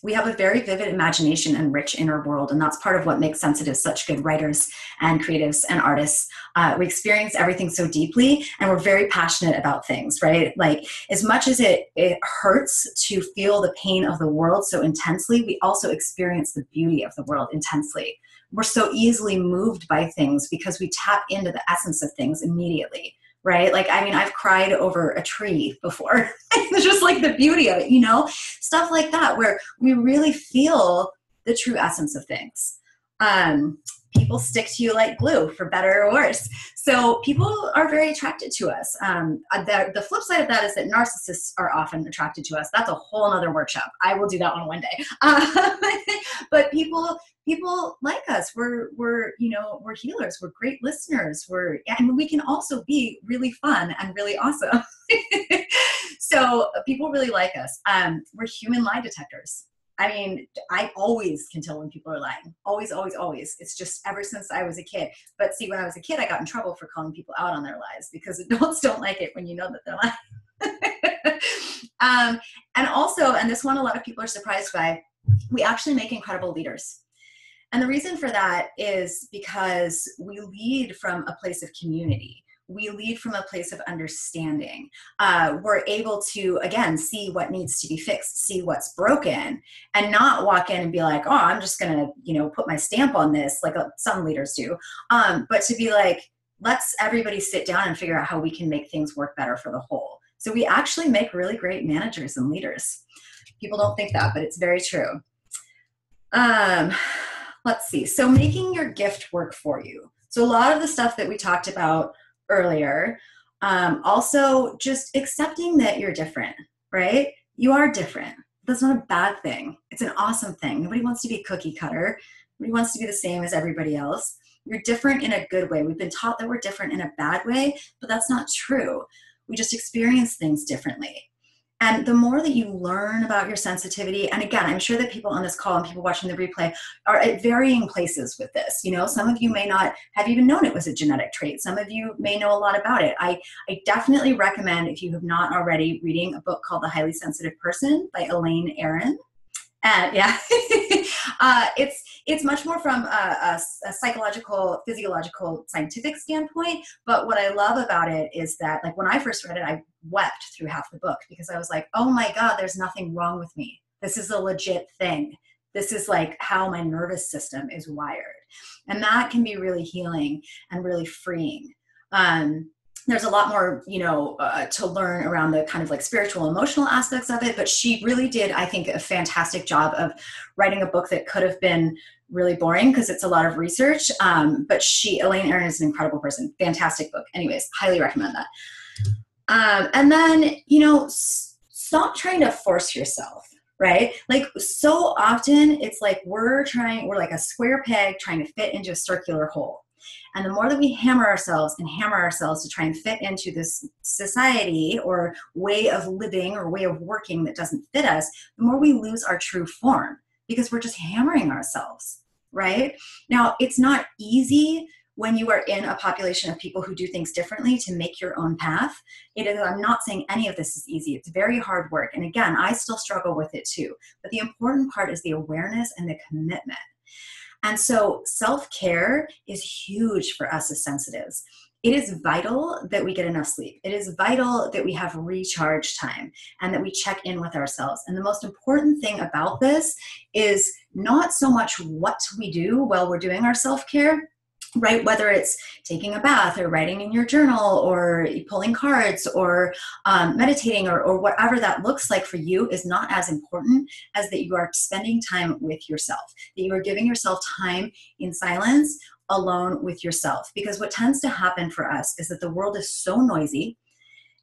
We have a very vivid imagination and rich inner world, and that's part of what makes sensitives such good writers and creatives and artists. We experience everything so deeply, and we're very passionate about things, right? Like, as much as it hurts to feel the pain of the world so intensely, we also experience the beauty of the world intensely. We're so easily moved by things because we tap into the essence of things immediately. Right? Like, I mean, I've cried over a tree before. It's just like the beauty of it, you know? Stuff like that, where we really feel the true essence of things. People stick to you like glue, for better or worse. So people are very attracted to us. The flip side of that is that narcissists are often attracted to us. That's a whole other workshop. I will do that one day. But people like us. We're healers. We're great listeners. And we can also be really fun and really awesome. So people really like us. We're human lie detectors. I mean, I always can tell when people are lying. Always, always, always. It's just ever since I was a kid. But see, when I was a kid, I got in trouble for calling people out on their lies, because adults don't like it when you know that they're lying. And also, and this one a lot of people are surprised by, we actually make incredible leaders. And the reason for that is because we lead from a place of community. We lead from a place of understanding. We're able to, again, see what needs to be fixed, see what's broken, and not walk in and be like, oh, I'm just going to, put my stamp on this, like some leaders do. But to be like, let's everybody sit down and figure out how we can make things work better for the whole. So we actually make really great managers and leaders. People don't think that, but it's very true. Let's see. So making your gift work for you. So a lot of the stuff that we talked about earlier, also just accepting that you're different, right? You are different. That's not a bad thing. It's an awesome thing. Nobody wants to be a cookie cutter. Nobody wants to be the same as everybody else. You're different in a good way. We've been taught that we're different in a bad way, but that's not true. We just experience things differently. And the more that you learn about your sensitivity, and again, I'm sure that people on this call and people watching the replay are at varying places with this. Some of you may not have even known it was a genetic trait. Some of you may know a lot about it. I definitely recommend, if you have not already, reading a book called The Highly Sensitive Person by Elaine. And yeah, it's much more from a psychological, physiological, scientific standpoint. But what I love about it is that, like, when I first read it, I wept through half the book, because I was like, oh my God, there's nothing wrong with me. This is a legit thing. This is like how my nervous system is wired. And that can be really healing and really freeing. there's a lot more, to learn around the kind of like spiritual, emotional aspects of it. But she really did, I think, a fantastic job of writing a book that could have been really boring because it's a lot of research. But Elaine Aron is an incredible person. Fantastic book. Anyways, highly recommend that. And then, stop trying to force yourself, right? Like so often it's like we're like a square peg trying to fit into a circular hole. And the more that we hammer ourselves to try and fit into this society or way of living or way of working that doesn't fit us, the more we lose our true form because we're just hammering ourselves, right? Now, it's not easy when you are in a population of people who do things differently to make your own path. I'm not saying any of this is easy. It's very hard work. And again, I still struggle with it too. But the important part is the awareness and the commitment. And so self-care is huge for us as sensitives. It is vital that we get enough sleep. It is vital that we have recharge time and that we check in with ourselves. And the most important thing about this is not so much what we do while we're doing our self-care, right? Whether it's taking a bath or writing in your journal or pulling cards or meditating or whatever that looks like for you is not as important as that you are spending time with yourself, that you are giving yourself time in silence alone with yourself. Because what tends to happen for us is that the world is so noisy.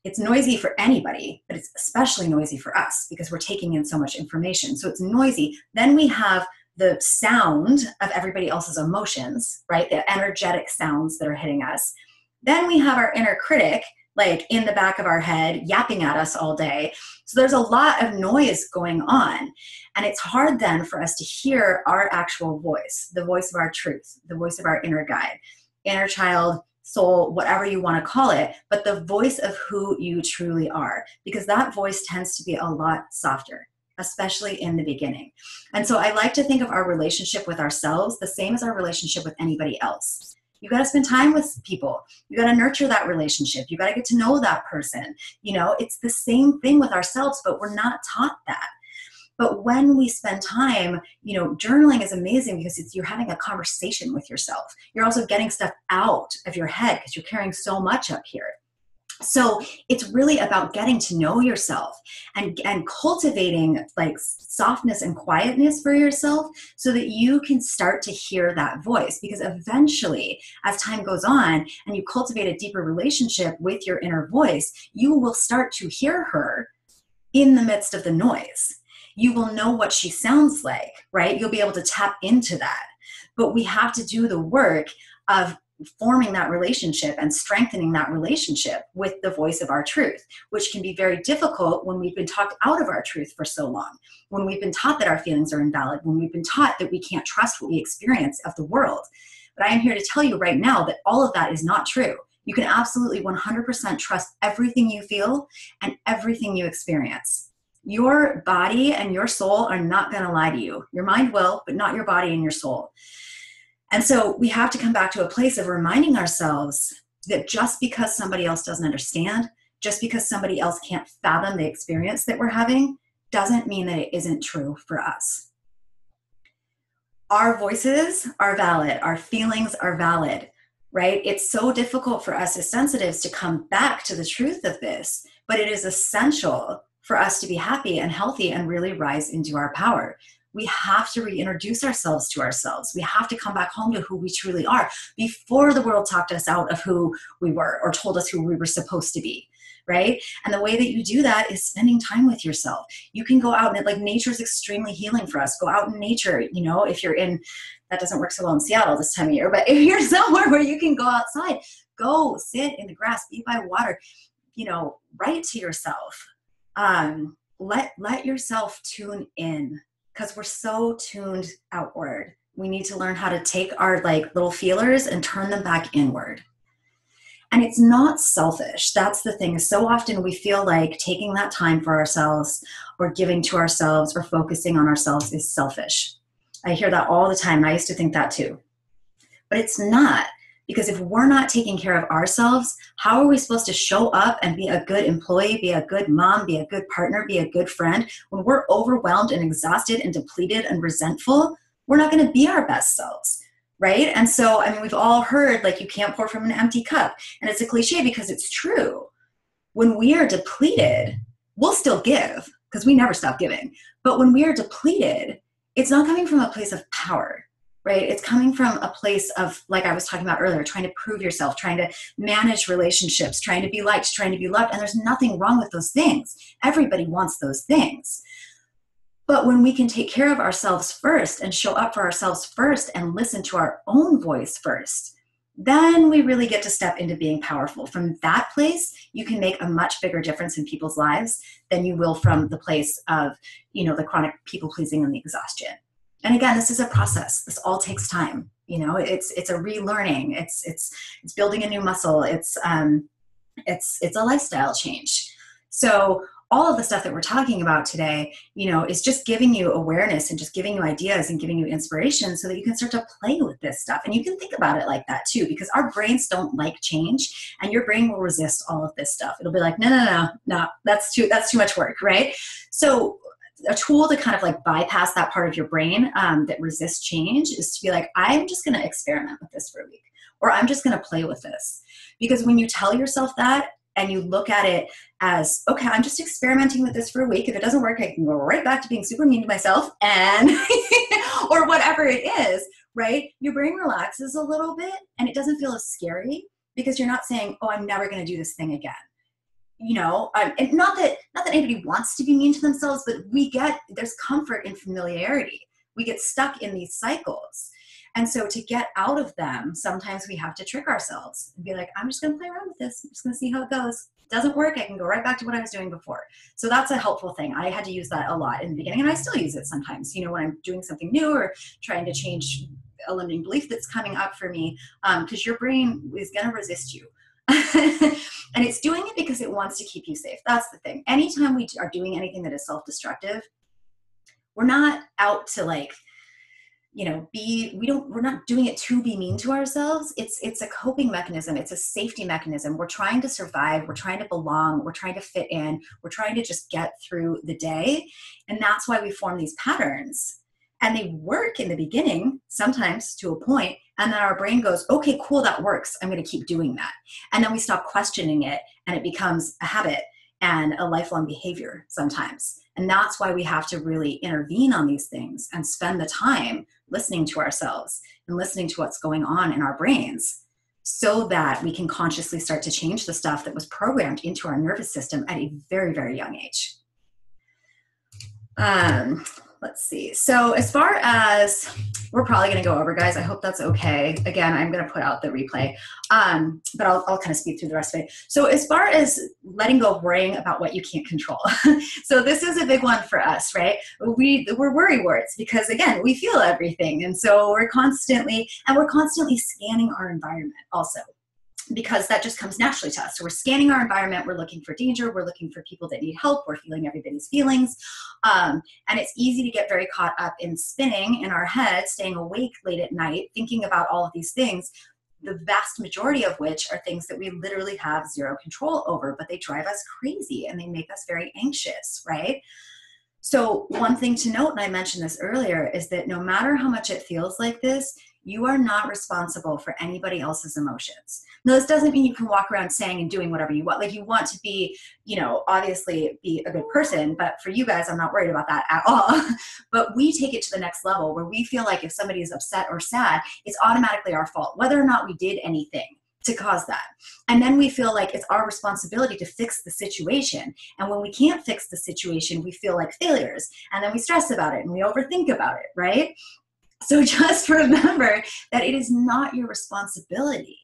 It's noisy for anybody, but it's especially noisy for us because we're taking in so much information. So it's noisy. Then we have the sound of everybody else's emotions, right? The energetic sounds that are hitting us. Then we have our inner critic, like in the back of our head, yapping at us all day. So there's a lot of noise going on. And it's hard then for us to hear our actual voice, the voice of our truth, the voice of our inner guide, inner child, soul, whatever you want to call it, but the voice of who you truly are, because that voice tends to be a lot softer, especially in the beginning. And so I like to think of our relationship with ourselves the same as our relationship with anybody else. You got to spend time with people. You got to nurture that relationship. You got to get to know that person. It's the same thing with ourselves, but we're not taught that. But when we spend time, journaling is amazing because you're having a conversation with yourself. You're also getting stuff out of your head because you're carrying so much up here. So it's really about getting to know yourself and cultivating like softness and quietness for yourself so that you can start to hear that voice. Because eventually, as time goes on and you cultivate a deeper relationship with your inner voice, you will start to hear her in the midst of the noise. You will know what she sounds like, right? You'll be able to tap into that. But we have to do the work of forming that relationship and strengthening that relationship with the voice of our truth, which can be very difficult when we've been talked out of our truth for so long, when we've been taught that our feelings are invalid, when we've been taught that we can't trust what we experience of the world. But I am here to tell you right now that all of that is not true. You can absolutely 100% trust everything you feel and everything you experience. Your body and your soul are not going to lie to you. Your mind will, but not your body and your soul. And so we have to come back to a place of reminding ourselves that just because somebody else doesn't understand, just because somebody else can't fathom the experience that we're having, doesn't mean that it isn't true for us. Our voices are valid. Our feelings are valid, right? It's so difficult for us as sensitives to come back to the truth of this, but it is essential for us to be happy and healthy and really rise into our power. We have to reintroduce ourselves to ourselves. We have to come back home to who we truly are before the world talked us out of who we were or told us who we were supposed to be, right? And the way that you do that is spending time with yourself. You can go out and like nature is extremely healing for us. Go out in nature, if you're in, that doesn't work so well in Seattle this time of year, but if you're somewhere where you can go outside, go sit in the grass, be by water, write to yourself. Let yourself tune in. Because we're so tuned outward. We need to learn how to take our like little feelers and turn them back inward. And it's not selfish. That's the thing. So often we feel like taking that time for ourselves or giving to ourselves or focusing on ourselves is selfish. I hear that all the time. And I used to think that too. But it's not. Because if we're not taking care of ourselves, how are we supposed to show up and be a good employee, be a good mom, be a good partner, be a good friend? When we're overwhelmed and exhausted and depleted and resentful, we're not going to be our best selves. right? And so, I mean, we've all heard like you can't pour from an empty cup. And it's a cliche because it's true. When we are depleted, we'll still give because we never stop giving. But when we are depleted, it's not coming from a place of power, right? It's coming from a place of, like I was talking about earlier, trying to prove yourself, trying to manage relationships, trying to be liked, trying to be loved. And there's nothing wrong with those things. Everybody wants those things. But when we can take care of ourselves first and show up for ourselves first and listen to our own voice first, then we really get to step into being powerful. From that place, you can make a much bigger difference in people's lives than you will from the place of, you know, the chronic people pleasing and the exhaustion. And again, this is a process. This all takes time. You know, it's a relearning. It's building a new muscle. It's a lifestyle change. So all of the stuff that we're talking about today, you know, is just giving you awareness and just giving you ideas and giving you inspiration so that you can start to play with this stuff. And you can think about it like that too, because our brains don't like change, and your brain will resist all of this stuff. It'll be like, no, that's too much work, right? So a tool to kind of like bypass that part of your brain that resists change is to be like, I'm just going to experiment with this for a week, or I'm just going to play with this. Because when you tell yourself that, and you look at it as, okay, I'm just experimenting with this for a week. If it doesn't work, I can go right back to being super mean to myself and, or whatever it is, right? Your brain relaxes a little bit and it doesn't feel as scary because you're not saying, oh, I'm never going to do this thing again. You know, and not that anybody wants to be mean to themselves, but there's comfort in familiarity. We get stuck in these cycles. And so to get out of them, sometimes we have to trick ourselves and be like, I'm just going to play around with this. I'm just going to see how it goes. It doesn't work, I can go right back to what I was doing before. So that's a helpful thing. I had to use that a lot in the beginning, and I still use it sometimes, you know, when I'm doing something new or trying to change a limiting belief that's coming up for me, because your brain is going to resist you. And it's doing it because it wants to keep you safe. That's the thing. Anytime we are doing anything that is self-destructive, we're not out to like, you know, we're not doing it to be mean to ourselves. It's a coping mechanism. It's a safety mechanism. We're trying to survive. We're trying to belong. We're trying to fit in. We're trying to just get through the day. And that's why we form these patterns. And they work in the beginning, sometimes to a point, and then our brain goes, okay, cool, that works. I'm going to keep doing that. And then we stop questioning it, and it becomes a habit and a lifelong behavior sometimes. And that's why we have to really intervene on these things and spend the time listening to ourselves and listening to what's going on in our brains so that we can consciously start to change the stuff that was programmed into our nervous system at a very, very young age. Let's see. So as far as, we're probably going to go over, guys. I hope that's okay. Again, I'm going to put out the replay, but I'll kind of speed through the rest of it. So as far as letting go of worrying about what you can't control. So this is a big one for us, right? We're worrywarts because, again, we feel everything. And so we're constantly scanning our environment also, because that just comes naturally to us. So we're scanning our environment. We're looking for danger. We're looking for people that need help. We're feeling everybody's feelings. And it's easy to get very caught up in spinning in our head, staying awake late at night, thinking about all of these things, the vast majority of which are things that we literally have zero control over, but they drive us crazy and they make us very anxious, right? So one thing to note, and I mentioned this earlier, is that no matter how much it feels like this, you are not responsible for anybody else's emotions. Now, this doesn't mean you can walk around saying and doing whatever you want. Like, you want to be, you know, obviously be a good person, but for you guys, I'm not worried about that at all. But we take it to the next level where we feel like if somebody is upset or sad, it's automatically our fault, whether or not we did anything to cause that. And then we feel like it's our responsibility to fix the situation. And when we can't fix the situation, we feel like failures. And then we stress about it and we overthink about it, right? So just remember that it is not your responsibility.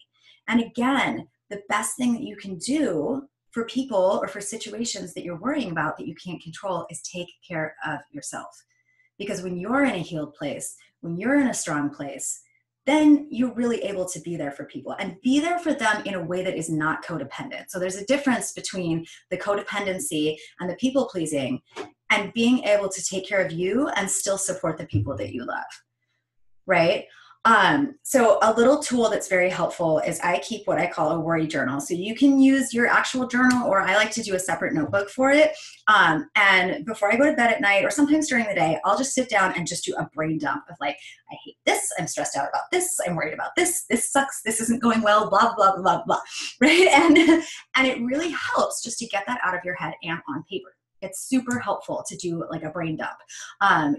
And again, the best thing that you can do for people or for situations that you're worrying about that you can't control is take care of yourself. Because when you're in a healed place, when you're in a strong place, then you're really able to be there for people and be there for them in a way that is not codependent. So there's a difference between the codependency and the people pleasing and being able to take care of you and still support the people that you love. Right? So a little tool that's very helpful is I keep what I call a worry journal. So you can use your actual journal, or I like to do a separate notebook for it. And before I go to bed at night, or sometimes during the day, I'll just sit down and just do a brain dump of like, I hate this, I'm stressed out about this, I'm worried about this sucks, this isn't going well, blah, blah, blah, blah, right? And it really helps just to get that out of your head and on paper. It's super helpful to do like a brain dump.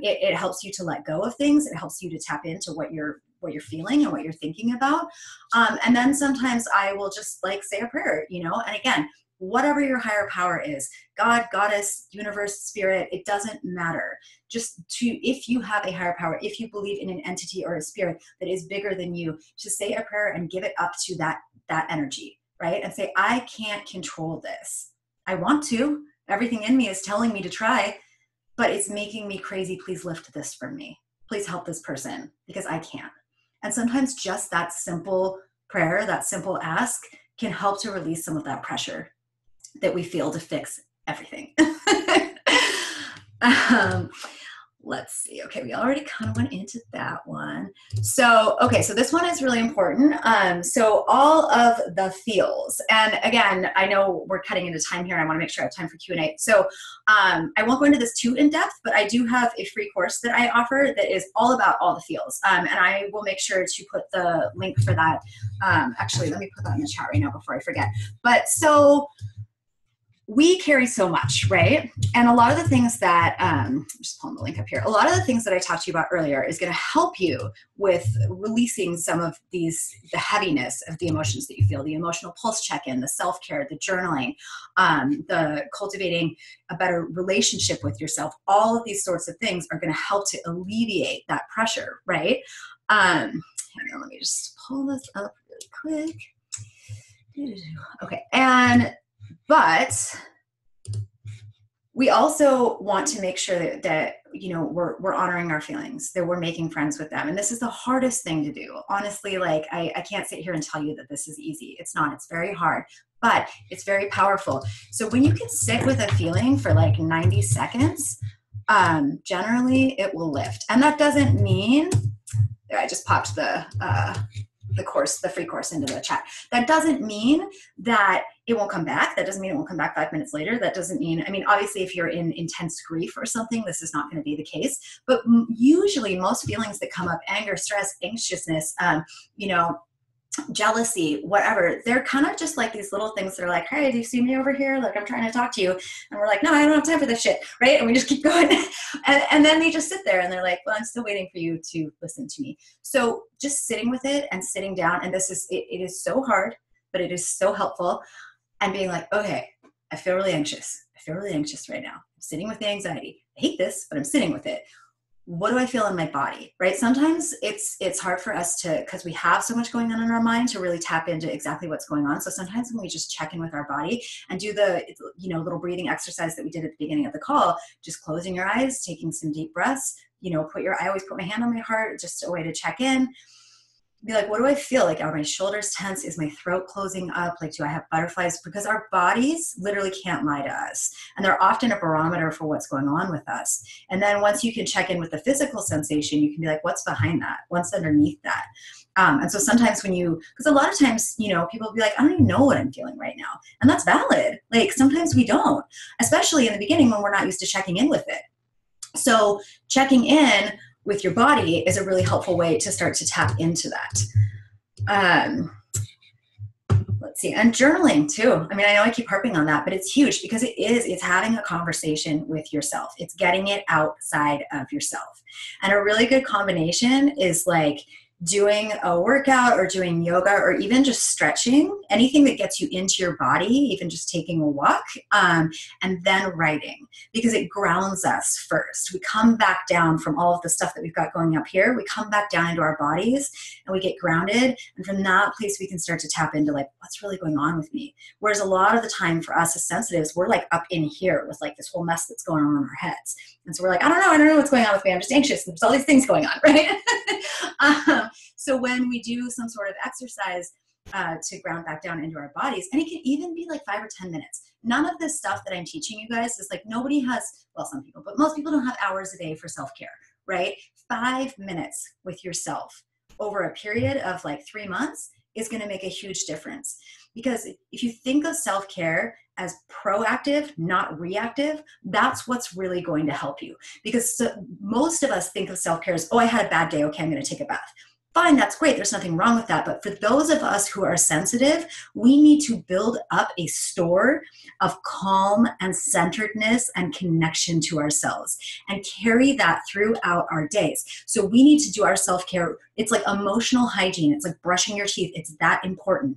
It helps you to let go of things. It helps you to tap into what you're feeling and what you're thinking about. And then sometimes I will just like say a prayer, you know, and again, whatever your higher power is, God, goddess, universe, spirit, it doesn't matter. Just if you have a higher power, if you believe in an entity or a spirit that is bigger than you, to say a prayer and give it up to that energy, right? And say, I can't control this. I want to. Everything in me is telling me to try, but it's making me crazy. Please lift this from me. Please help this person because I can't. And sometimes just that simple prayer, that simple ask can help to release some of that pressure that we feel to fix everything. Let's see. Okay, we already kind of went into that one. So, okay, so this one is really important. So all of the feels, and again, I know we're cutting into time here and I want to make sure I have time for Q&A. So I won't go into this too in depth, but I do have a free course that I offer that is all about all the feels. And I will make sure to put the link for that. Actually, let me put that in the chat right now before I forget. But so we carry so much, right? And a lot of the things that, I'm just pulling the link up here, a lot of the things that I talked to you about earlier is going to help you with releasing some of the heaviness of the emotions that you feel, the emotional pulse check-in, the self-care, the journaling, the cultivating a better relationship with yourself. All of these sorts of things are going to help to alleviate that pressure, right? Hang on, let me just pull this up really quick. Okay, but we also want to make sure that you know, we're honoring our feelings, that we're making friends with them. And this is the hardest thing to do. Honestly, like I can't sit here and tell you that this is easy. It's not. It's very hard, but it's very powerful. So when you can sit with a feeling for like 90 seconds, generally it will lift. And that doesn't mean, I just popped the free course into the chat. That doesn't mean that it won't come back. That doesn't mean it won't come back 5 minutes later. That doesn't mean, I mean, obviously if you're in intense grief or something, this is not going to be the case, but usually most feelings that come up, anger, stress, anxiousness, you know, jealousy, whatever, they're kind of just like these little things that are like, hey, do you see me over here? Like, I'm trying to talk to you. And we're like, no, I don't have time for this shit. Right. And we just keep going. and then they just sit there and they're like, well, I'm still waiting for you to listen to me. So just sitting with it and sitting down. And this is, it is so hard, but it is so helpful. And being like, okay, I feel really anxious. I feel really anxious right now. I'm sitting with the anxiety. I hate this, but I'm sitting with it. What do I feel in my body, right? Sometimes it's hard for us to, because we have so much going on in our mind, to really tap into exactly what's going on. So sometimes when we just check in with our body and do the, you know, little breathing exercise that we did at the beginning of the call, just closing your eyes, taking some deep breaths, you know, I always put my hand on my heart, just a way to check in. Be like, what do I feel? Like, are my shoulders tense? Is my throat closing up? Like, do I have butterflies? Because our bodies literally can't lie to us. And they're often a barometer for what's going on with us. And then once you can check in with the physical sensation, you can be like, what's behind that? What's underneath that? And so sometimes because a lot of times, you know, people will be like, I don't even know what I'm feeling right now. And that's valid. Like, sometimes we don't, especially in the beginning when we're not used to checking in with it. So checking in with your body is a really helpful way to start to tap into that. Let's see, and journaling too. I mean, I know I keep harping on that, but it's huge because it's having a conversation with yourself. It's getting it outside of yourself. And a really good combination is like doing a workout or doing yoga or even just stretching, anything that gets you into your body, even just taking a walk, and then writing, because it grounds us first. We come back down from all of the stuff that we've got going up here. We come back down into our bodies and we get grounded. And from that place, we can start to tap into like, what's really going on with me? Whereas a lot of the time for us as sensitives, we're like up in here with like this whole mess that's going on in our heads. And so we're like, I don't know what's going on with me. I'm just anxious. There's all these things going on, right? So when we do some sort of exercise to ground back down into our bodies, and it can even be like 5 or 10 minutes. None of this stuff that I'm teaching you guys is like, nobody has, well, some people, but most people don't have hours a day for self-care, right? 5 minutes with yourself over a period of like 3 months is going to make a huge difference. Because if you think of self-care as proactive, not reactive, that's what's really going to help you. Because most of us think of self-care as, oh, I had a bad day. Okay, I'm going to take a bath. Fine, that's great. There's nothing wrong with that. But for those of us who are sensitive, we need to build up a store of calm and centeredness and connection to ourselves and carry that throughout our days. So we need to do our self-care. It's like emotional hygiene. It's like brushing your teeth. It's that important.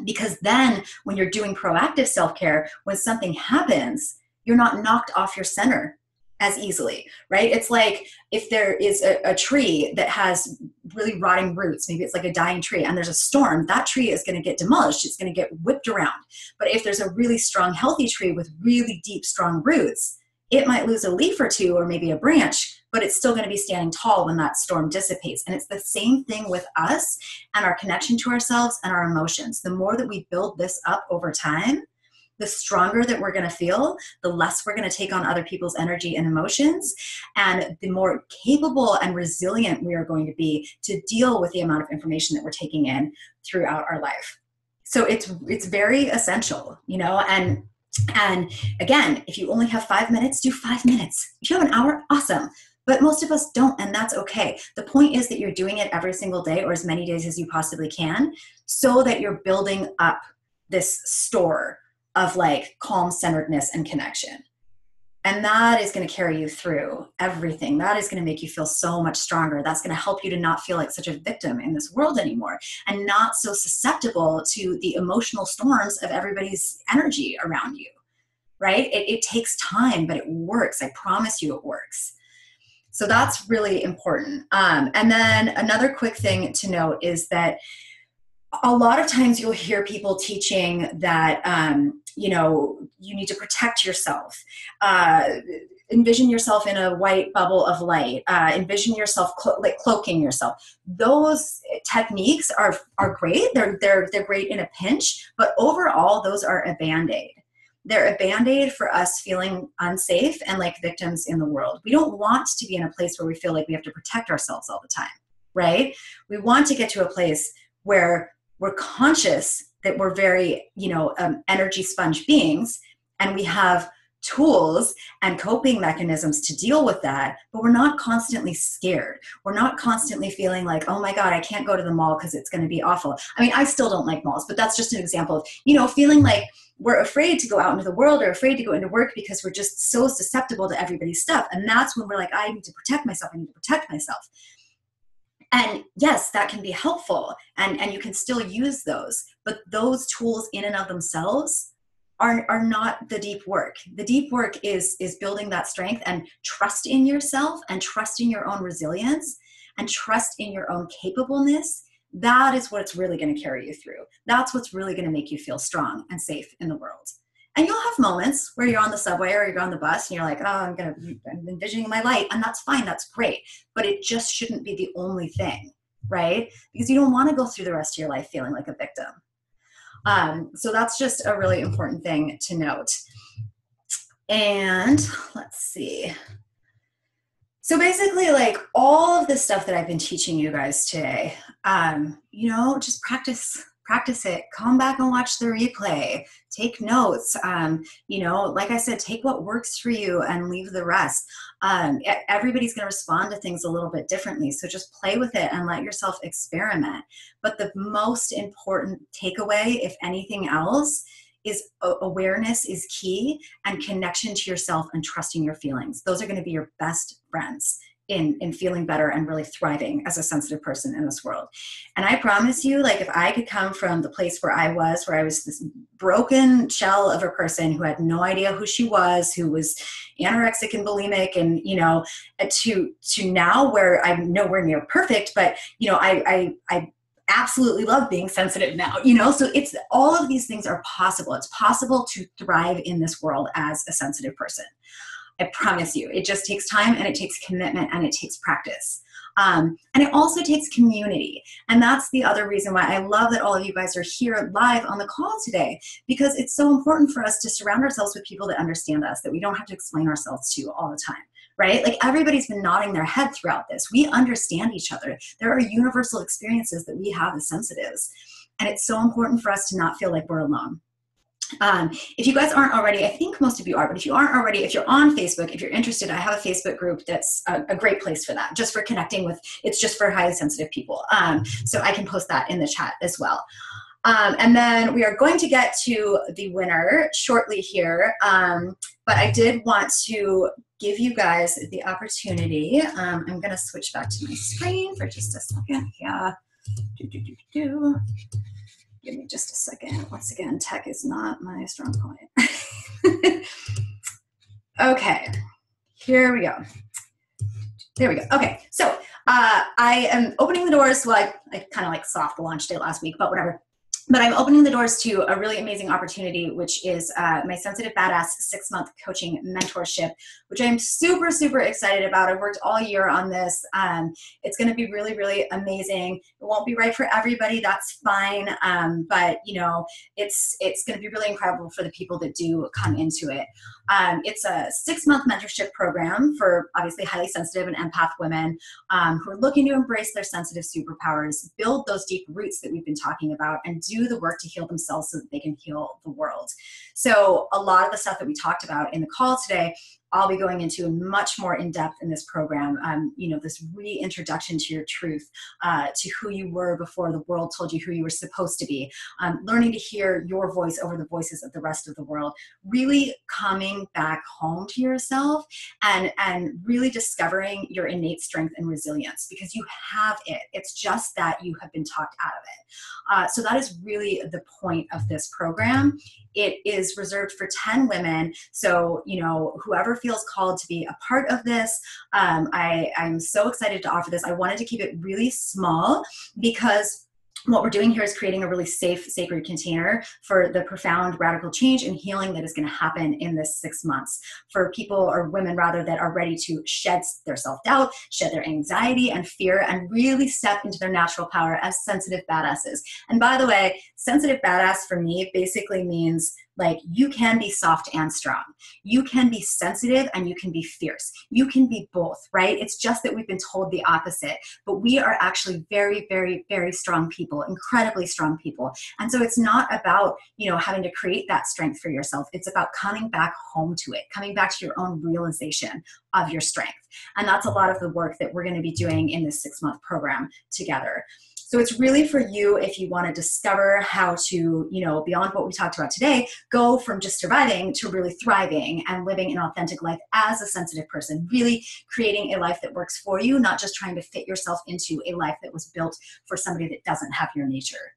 Because then when you're doing proactive self-care, when something happens, you're not knocked off your center as easily, right? It's like if there is a tree that has really rotting roots, maybe it's like a dying tree, and there's a storm, that tree is going to get demolished. It's going to get whipped around. But if there's a really strong, healthy tree with really deep, strong roots, it might lose a leaf or two or maybe a branch, but it's still going to be standing tall when that storm dissipates. And it's the same thing with us and our connection to ourselves and our emotions. The more that we build this up over time, the stronger that we're going to feel, the less we're going to take on other people's energy and emotions, and the more capable and resilient we are going to be to deal with the amount of information that we're taking in throughout our life. So it's very essential, you know, and again, if you only have 5 minutes, do 5 minutes. If you have an hour, awesome. But most of us don't, and that's okay. The point is that you're doing it every single day or as many days as you possibly can so that you're building up this store of like calm centeredness and connection. And that is going to carry you through everything. That is going to make you feel so much stronger. That's going to help you to not feel like such a victim in this world anymore and not so susceptible to the emotional storms of everybody's energy around you, right? It takes time, but it works. I promise you it works. So that's really important. And then another quick thing to note is that a lot of times you'll hear people teaching that, you know, you need to protect yourself. Envision yourself in a white bubble of light. Envision yourself like cloaking yourself. Those techniques are great. They're great in a pinch, but overall, those are a Band-Aid. They're a Band-Aid for us feeling unsafe and like victims in the world. We don't want to be in a place where we feel like we have to protect ourselves all the time, right? We want to get to a place where we're conscious that we're very, you know, energy sponge beings, and we have tools and coping mechanisms to deal with that, but we're not constantly scared. We're not constantly feeling like, oh my God, I can't go to the mall because it's going to be awful. I mean, I still don't like malls, but that's just an example of, you know, feeling like we're afraid to go out into the world or afraid to go into work because we're just so susceptible to everybody's stuff. And that's when we're like, I need to protect myself. I need to protect myself. And yes, that can be helpful, and you can still use those, but those tools in and of themselves are not the deep work. The deep work is building that strength and trust in yourself and trust in your own resilience and trust in your own capableness. That is what's really going to carry you through. That's what's really going to make you feel strong and safe in the world. And you'll have moments where you're on the subway or you're on the bus and you're like, oh, I'm envisioning my light, and that's fine, that's great. But it just shouldn't be the only thing, right? Because you don't want to go through the rest of your life feeling like a victim. So that's just a really important thing to note. And let's see. So basically, like all of the stuff that I've been teaching you guys today, you know, just practice it. Come back and watch the replay. Take notes. You know, like I said, take what works for you and leave the rest. Everybody's going to respond to things a little bit differently. So just play with it and let yourself experiment. But the most important takeaway, if anything else, is awareness is key, and connection to yourself and trusting your feelings. Those are going to be your best friends in feeling better and really thriving as a sensitive person in this world. And I promise you, like if I could come from the place where I was this broken shell of a person who had no idea who she was, who was anorexic and bulimic, and, you know, to now where I'm nowhere near perfect, but, you know, I absolutely love being sensitive now, you know? So it's all of these things are possible. It's possible to thrive in this world as a sensitive person. I promise you, it just takes time, and it takes commitment, and it takes practice. And it also takes community. And that's the other reason why I love that all of you guys are here live on the call today, because it's so important for us to surround ourselves with people that understand us, that we don't have to explain ourselves to all the time, right? Like everybody's been nodding their head throughout this. We understand each other. There are universal experiences that we have as sensitives. And it's so important for us to not feel like we're alone. If you guys aren't already, I think most of you are, but if you aren't already, if you're on Facebook, if you're interested, I have a Facebook group that's a great place for that, just for connecting with, it's just for highly sensitive people. So I can post that in the chat as well. And then we are going to get to the winner shortly here. But I did want to give you guys the opportunity. I'm going to switch back to my screen for just a second. Yeah. Give me just a second. Once again, tech is not my strong point. Okay, here we go. There we go. Okay, so I am opening the doors. Well, I kind of like soft launched it last week, but whatever. But I'm opening the doors to a really amazing opportunity, which is my Sensitive Badass 6-month coaching mentorship, which I'm super, super excited about. I've worked all year on this. It's going to be really, really amazing. It won't be right for everybody. That's fine. But, you know, it's going to be really incredible for the people that do come into it. It's a 6-month mentorship program for obviously highly sensitive and empath women who are looking to embrace their sensitive superpowers, build those deep roots that we've been talking about, and do the work to heal themselves so that they can heal the world. So a lot of the stuff that we talked about in the call today, I'll be going into much more in depth in this program. You know, this reintroduction to your truth, to who you were before the world told you who you were supposed to be, learning to hear your voice over the voices of the rest of the world, really coming back home to yourself and really discovering your innate strength and resilience, because you have it. It's just that you have been talked out of it. So that is really the point of this program. It is reserved for 10 women. So, you know, whoever feels called to be a part of this, I'm so excited to offer this. I wanted to keep it really small because what we're doing here is creating a really safe, sacred container for the profound radical change and healing that is going to happen in this 6 months for people, or women rather, that are ready to shed their self-doubt, shed their anxiety and fear, and really step into their natural power as sensitive badasses. And by the way, sensitive badass for me basically means like you can be soft and strong. You can be sensitive and you can be fierce. You can be both, right? It's just that we've been told the opposite, but we are actually very, very, very strong people, incredibly strong people. And so it's not about, you know, having to create that strength for yourself. It's about coming back home to it, coming back to your own realization of your strength. And that's a lot of the work that we're going to be doing in this 6-month program together. So it's really for you if you want to discover how to, you know, beyond what we talked about today, go from just surviving to really thriving and living an authentic life as a sensitive person, really creating a life that works for you, not just trying to fit yourself into a life that was built for somebody that doesn't have your nature.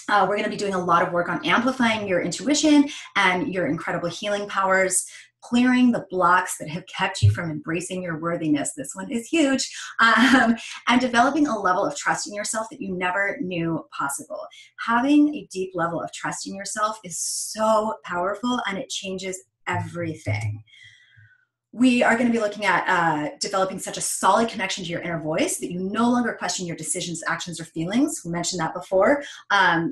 We're going to be doing a lot of work on amplifying your intuition and your incredible healing powers, clearing the blocks that have kept you from embracing your worthiness. This one is huge. And developing a level of trust in yourself that you never knew possible. Having a deep level of trust in yourself is so powerful, and it changes everything. We are going to be looking at developing such a solid connection to your inner voice that you no longer question your decisions, actions, or feelings. We mentioned that before.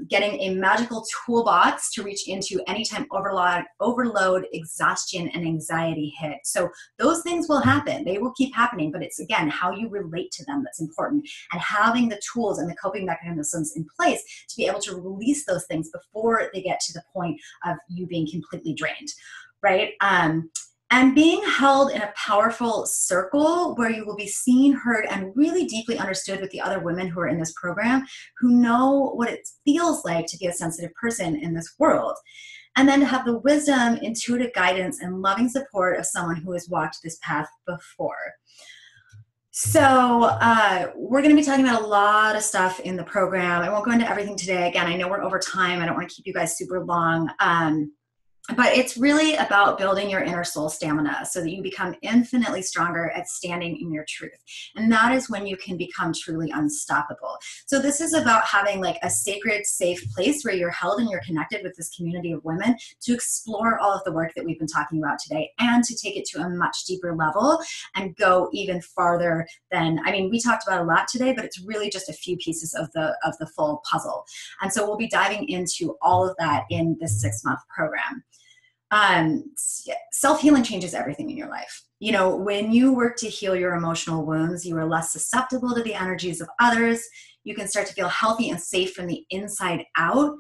Getting a magical toolbox to reach into anytime overload, exhaustion, and anxiety hit. So those things will happen. They will keep happening, but it's, again, how you relate to them that's important. And having the tools and the coping mechanisms in place to be able to release those things before they get to the point of you being completely drained, right? And being held in a powerful circle where you will be seen, heard, and really deeply understood with the other women who are in this program who know what it feels like to be a sensitive person in this world. And then to have the wisdom, intuitive guidance, and loving support of someone who has walked this path before. So we're going to be talking about a lot of stuff in the program. I won't go into everything today. Again, I know we're over time. I don't want to keep you guys super long. But it's really about building your inner soul stamina so that you become infinitely stronger at standing in your truth. And that is when you can become truly unstoppable. So this is about having like a sacred, safe place where you're held and you're connected with this community of women to explore all of the work that we've been talking about today and to take it to a much deeper level and go even farther than, I mean, we talked about a lot today, but it's really just a few pieces of the full puzzle. And so we'll be diving into all of that in this 6-month program. self-healing changes everything in your life. You know, when you work to heal your emotional wounds, you are less susceptible to the energies of others. You can start to feel healthy and safe from the inside out.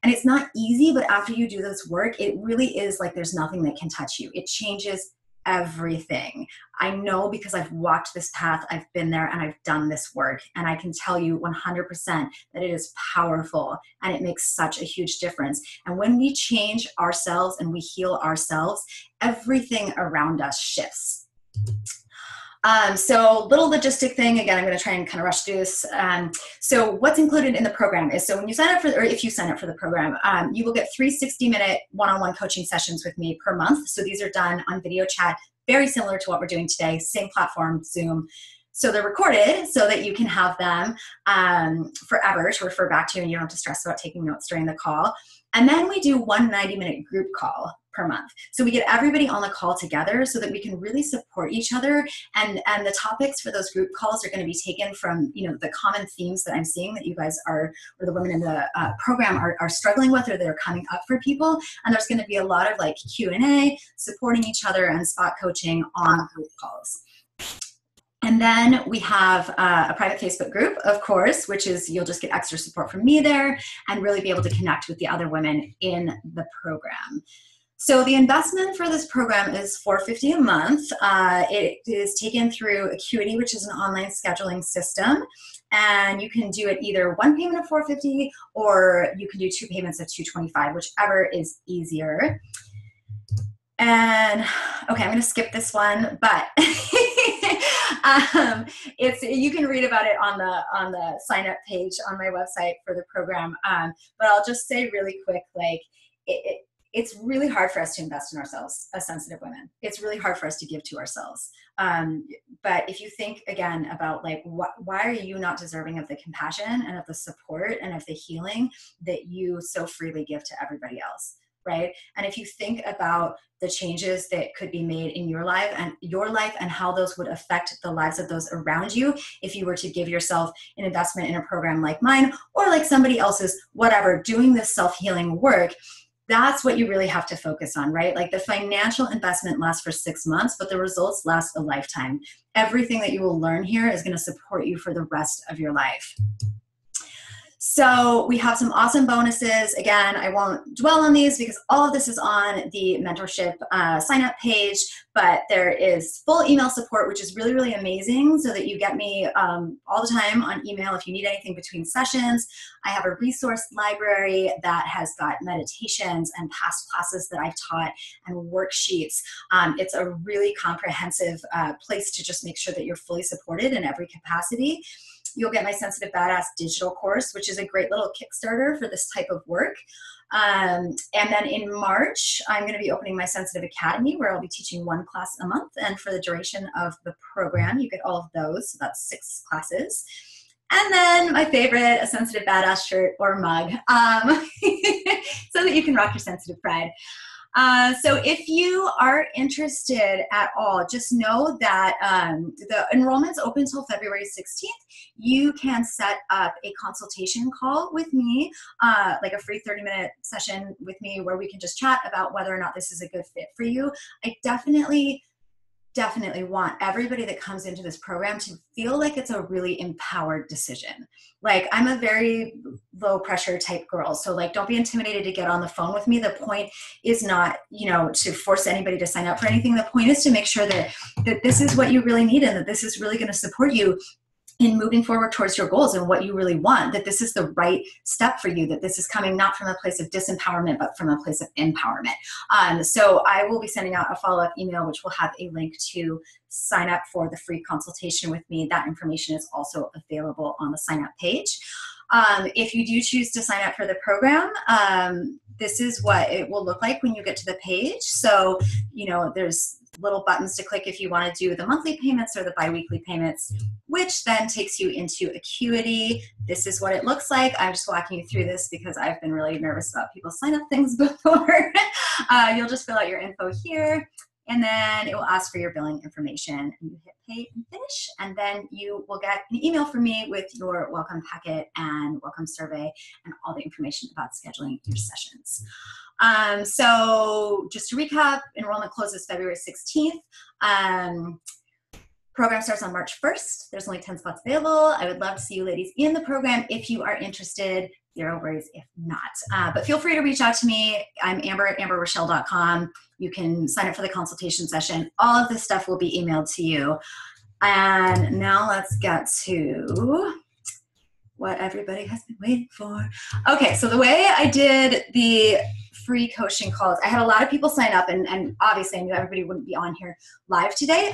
And it's not easy, but after you do this work, it really is like there's nothing that can touch you. It changes everything. I know because I've walked this path, I've been there, and I've done this work. And I can tell you 100% that it is powerful and it makes such a huge difference. And when we change ourselves and we heal ourselves, everything around us shifts. So little logistic thing, again, I'm going to try and kind of rush through this. So what's included in the program is, so when you sign up for, or if you sign up for the program, you will get 3 60-minute one-on-one coaching sessions with me per month. So these are done on video chat, very similar to what we're doing today, same platform, Zoom. So they're recorded so that you can have them forever to refer back to, and you don't have to stress about taking notes during the call. And then we do one 90-minute group call per month. So we get everybody on the call together so that we can really support each other. And the topics for those group calls are going to be taken from, you know, the common themes that I'm seeing that you guys are, or the women in the program are struggling with, or that are coming up for people. And there's going to be a lot of like Q&A, supporting each other, and spot coaching on group calls. And then we have a private Facebook group, of course, which is you'll just get extra support from me there and really be able to connect with the other women in the program. So the investment for this program is $450 a month. It is taken through Acuity, which is an online scheduling system. And you can do it either one payment of $450 or you can do 2 payments of $225, whichever is easier. And okay, I'm going to skip this one, but you can read about it on the sign up page on my website for the program. But I'll just say really quick, like it's really hard for us to invest in ourselves as sensitive women. It's really hard for us to give to ourselves. But if you think again about like, why are you not deserving of the compassion and of the support and of the healing that you so freely give to everybody else? Right? And if you think about the changes that could be made in your life and how those would affect the lives of those around you, if you were to give yourself an investment in a program like mine or like somebody else's, whatever, doing this self-healing work, that's what you really have to focus on, right? Like the financial investment lasts for 6 months, but the results last a lifetime. Everything that you will learn here is going to support you for the rest of your life. So we have some awesome bonuses. Again, I won't dwell on these because all of this is on the mentorship sign up page, but there is full email support, which is really, really amazing, so that you get me all the time on email if you need anything between sessions. I have a resource library that has got meditations and past classes that I've taught and worksheets. It's a really comprehensive place to just make sure that you're fully supported in every capacity. You'll get my Sensitive Badass digital course, which is a great little Kickstarter for this type of work. And then in March, I'm going to be opening my Sensitive Academy, where I'll be teaching 1 class a month. And for the duration of the program, you get all of those. So that's 6 classes. And then my favorite, a Sensitive Badass shirt or mug, so that you can rock your sensitive pride. So if you are interested at all, just know that the enrollment's open until February 16th. You can set up a consultation call with me, like a free 30-minute session with me where we can just chat about whether or not this is a good fit for you. I definitely want everybody that comes into this program to feel like it's a really empowered decision. Like, I'm a very low pressure type girl. So like, don't be intimidated to get on the phone with me. The point is not, you know, to force anybody to sign up for anything. The point is to make sure that this is what you really need and that this is really going to support you in moving forward towards your goals and what you really want, that this is the right step for you, that this is coming not from a place of disempowerment, but from a place of empowerment. So I will be sending out a follow-up email, which will have a link to sign up for the free consultation with me. That information is also available on the sign up page. If you do choose to sign up for the program, this is what it will look like when you get to the page. So, you know, there's little buttons to click if you want to do the monthly payments or the biweekly payments, which then takes you into Acuity. This is what it looks like. I'm just walking you through this because I've been really nervous about people sign up things before. You'll just fill out your info here. and then it will ask for your billing information, and you hit pay and finish, and then you will get an email from me with your welcome packet and welcome survey and all the information about scheduling your sessions. So just to recap, enrollment closes February 16th. Program starts on March 1st. There's only 10 spots available. I would love to see you ladies in the program if you are interested. Zero worries if not. But feel free to reach out to me. I'm Amber at amberrochelle.com. You can sign up for the consultation session. All of this stuff will be emailed to you. And now let's get to what everybody has been waiting for. Okay, so the way I did the free coaching calls, I had a lot of people sign up, and obviously I knew everybody wouldn't be on here live today.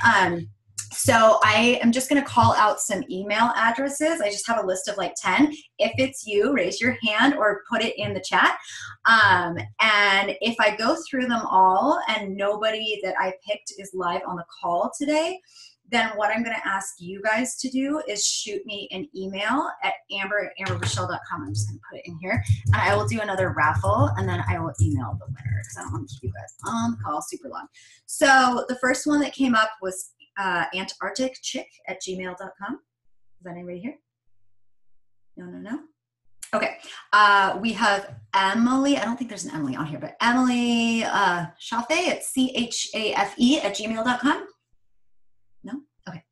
So I am just going to call out some email addresses. I just have a list of like 10. If it's you, raise your hand or put it in the chat. And if I go through them all and nobody that I picked is live on the call today, then what I'm going to ask you guys to do is shoot me an email at amber@amberrochelle.com. I'm just going to put it in here. And I will do another raffle, and then I will email the winner because I don't want to keep you guys on the call super long. So the first one that came up was antarcticchick@gmail.com. Is that anybody here? No. Okay. We have Emily. I don't think there's an Emily on here, but Emily Chafe at CHAFE@gmail.com. No? Okay.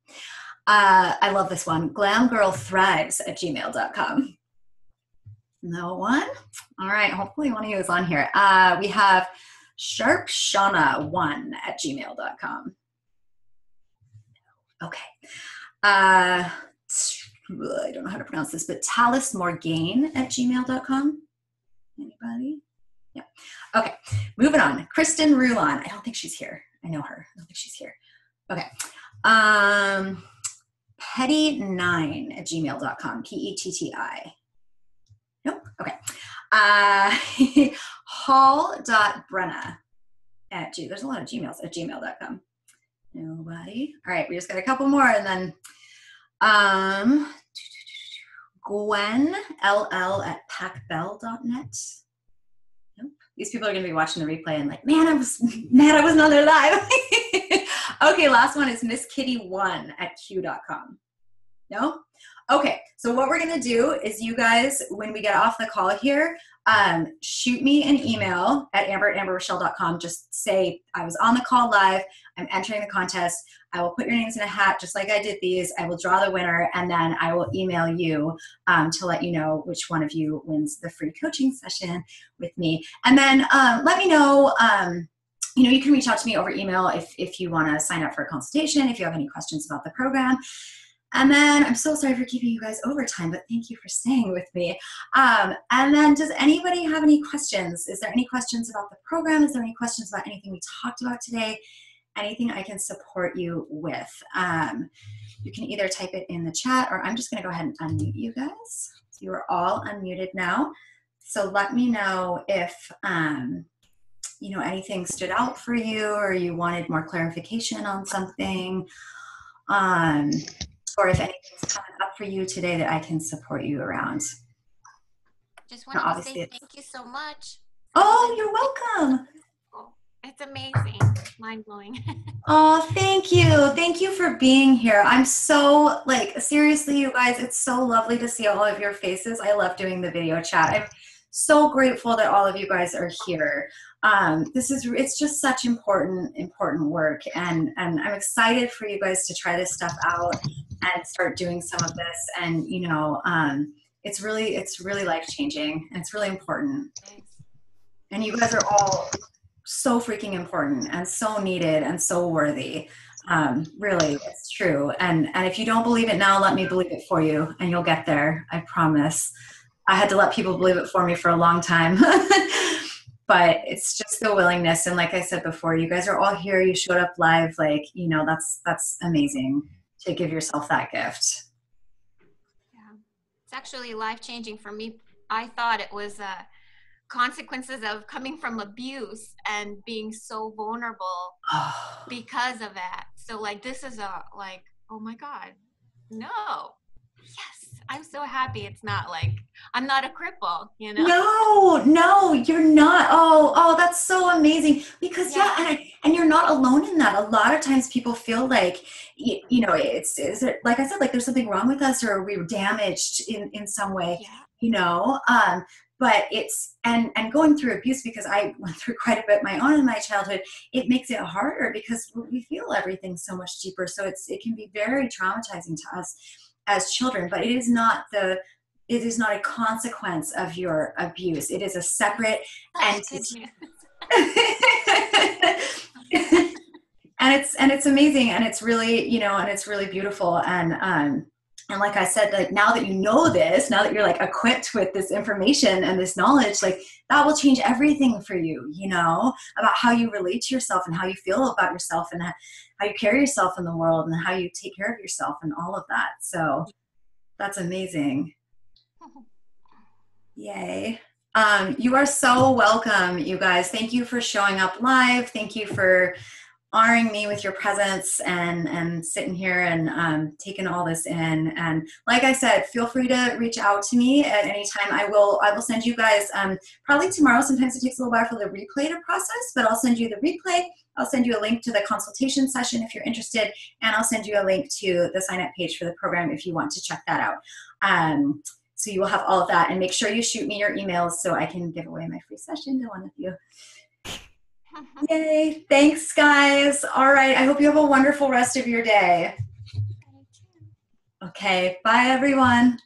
I love this one. glamgirlthrives@gmail.com. No one? All right. Hopefully one of you is on here. We have sharpshana1@gmail.com. Okay. I don't know how to pronounce this, but talismorgaine@gmail.com. Anybody? Yeah. Okay. Moving on. Kristen Rulon. I don't think she's here. I know her. I don't think she's here. Okay. Petty9@gmail.com. PETTI. Nope. Okay. Hall.brenna@gmail. There's a lot of Gmails at gmail.com. Nobody. All right, we just got a couple more, and then Gwen LL@pacbell.net. Nope. These people are going to be watching the replay and like, man, I was mad I wasn't on there live. Okay, last one is misskitty1@q.com. No? Okay, so what we're going to do is you guys, when we get off the call here, shoot me an email at amber@amberrochelle.com. Just say, I was on the call live. I'm entering the contest. I will put your names in a hat just like I did these. I will draw the winner, and then I will email you to let you know which one of you wins the free coaching session with me. And then let me know, you can reach out to me over email if you want to sign up for a consultation, if you have any questions about the program. And then I'm so sorry for keeping you guys overtime, but thank you for staying with me. And then does anybody have any questions? Is there any questions about the program? Is there any questions about anything we talked about today? Anything I can support you with? You can either type it in the chat, or I'm just going to go ahead and unmute you guys. So you are all unmuted now. So let me know if anything stood out for you, or you wanted more clarification on something. Or if anything's coming up for you today that I can support you around. Just wanted to say thank you so much. Oh, you're welcome. It's amazing. Mind-blowing. Oh, thank you. Thank you for being here. I'm so, seriously, you guys, it's so lovely to see all of your faces. I love doing the video chat. I'm so grateful that all of you guys are here. It's just such important work, and I'm excited for you guys to try this stuff out and start doing some of this. And it's really life-changing, and it's really important. And you guys are all so freaking important and so needed and so worthy. Really, it's true. And if you don't believe it now, let me believe it for you, and you'll get there. I promise. I had to let people believe it for me for a long time. But it's just the willingness. And like I said before, you guys are all here. You showed up live. That's amazing to give yourself that gift. Yeah. It's actually life-changing for me. I thought it was consequences of coming from abuse and being so vulnerable because of that. So this is oh my God, no. Yes. I'm so happy it's not like I'm not a cripple, you know? No, you're not. Oh, that's so amazing. Because Yeah. and you're not alone in that. A lot of times people feel like, is it, like I said, like there's something wrong with us or we were damaged in some way, Yeah. you know? But it's, and going through abuse, because I went through quite a bit my own in my childhood, it makes it harder because we feel everything so much deeper. So it can be very traumatizing to us as children, but it is not a consequence of your abuse. It is a separate Such good entity. news. And it's amazing, and it's really, and it's really beautiful. And like I said, like now that you know this, now that you're like equipped with this information and this knowledge, like that will change everything for you, about how you relate to yourself and how you feel about yourself and how you carry yourself in the world and how you take care of yourself and all of that. So that's amazing. Yay. You are so welcome, you guys. Thank you for showing up live. Thank you for honoring me with your presence and sitting here and taking all this in. And like I said, feel free to reach out to me at any time. I will send you guys probably tomorrow. Sometimes it takes a little while for the replay to process, but I'll send you the replay. I'll send you a link to the consultation session if you're interested, and I'll send you a link to the sign up page for the program if you want to check that out. So you will have all of that, and make sure you shoot me your emails so I can give away my free session to one of you. Yay. Thanks, guys. All right. I hope you have a wonderful rest of your day. Okay. Bye, everyone.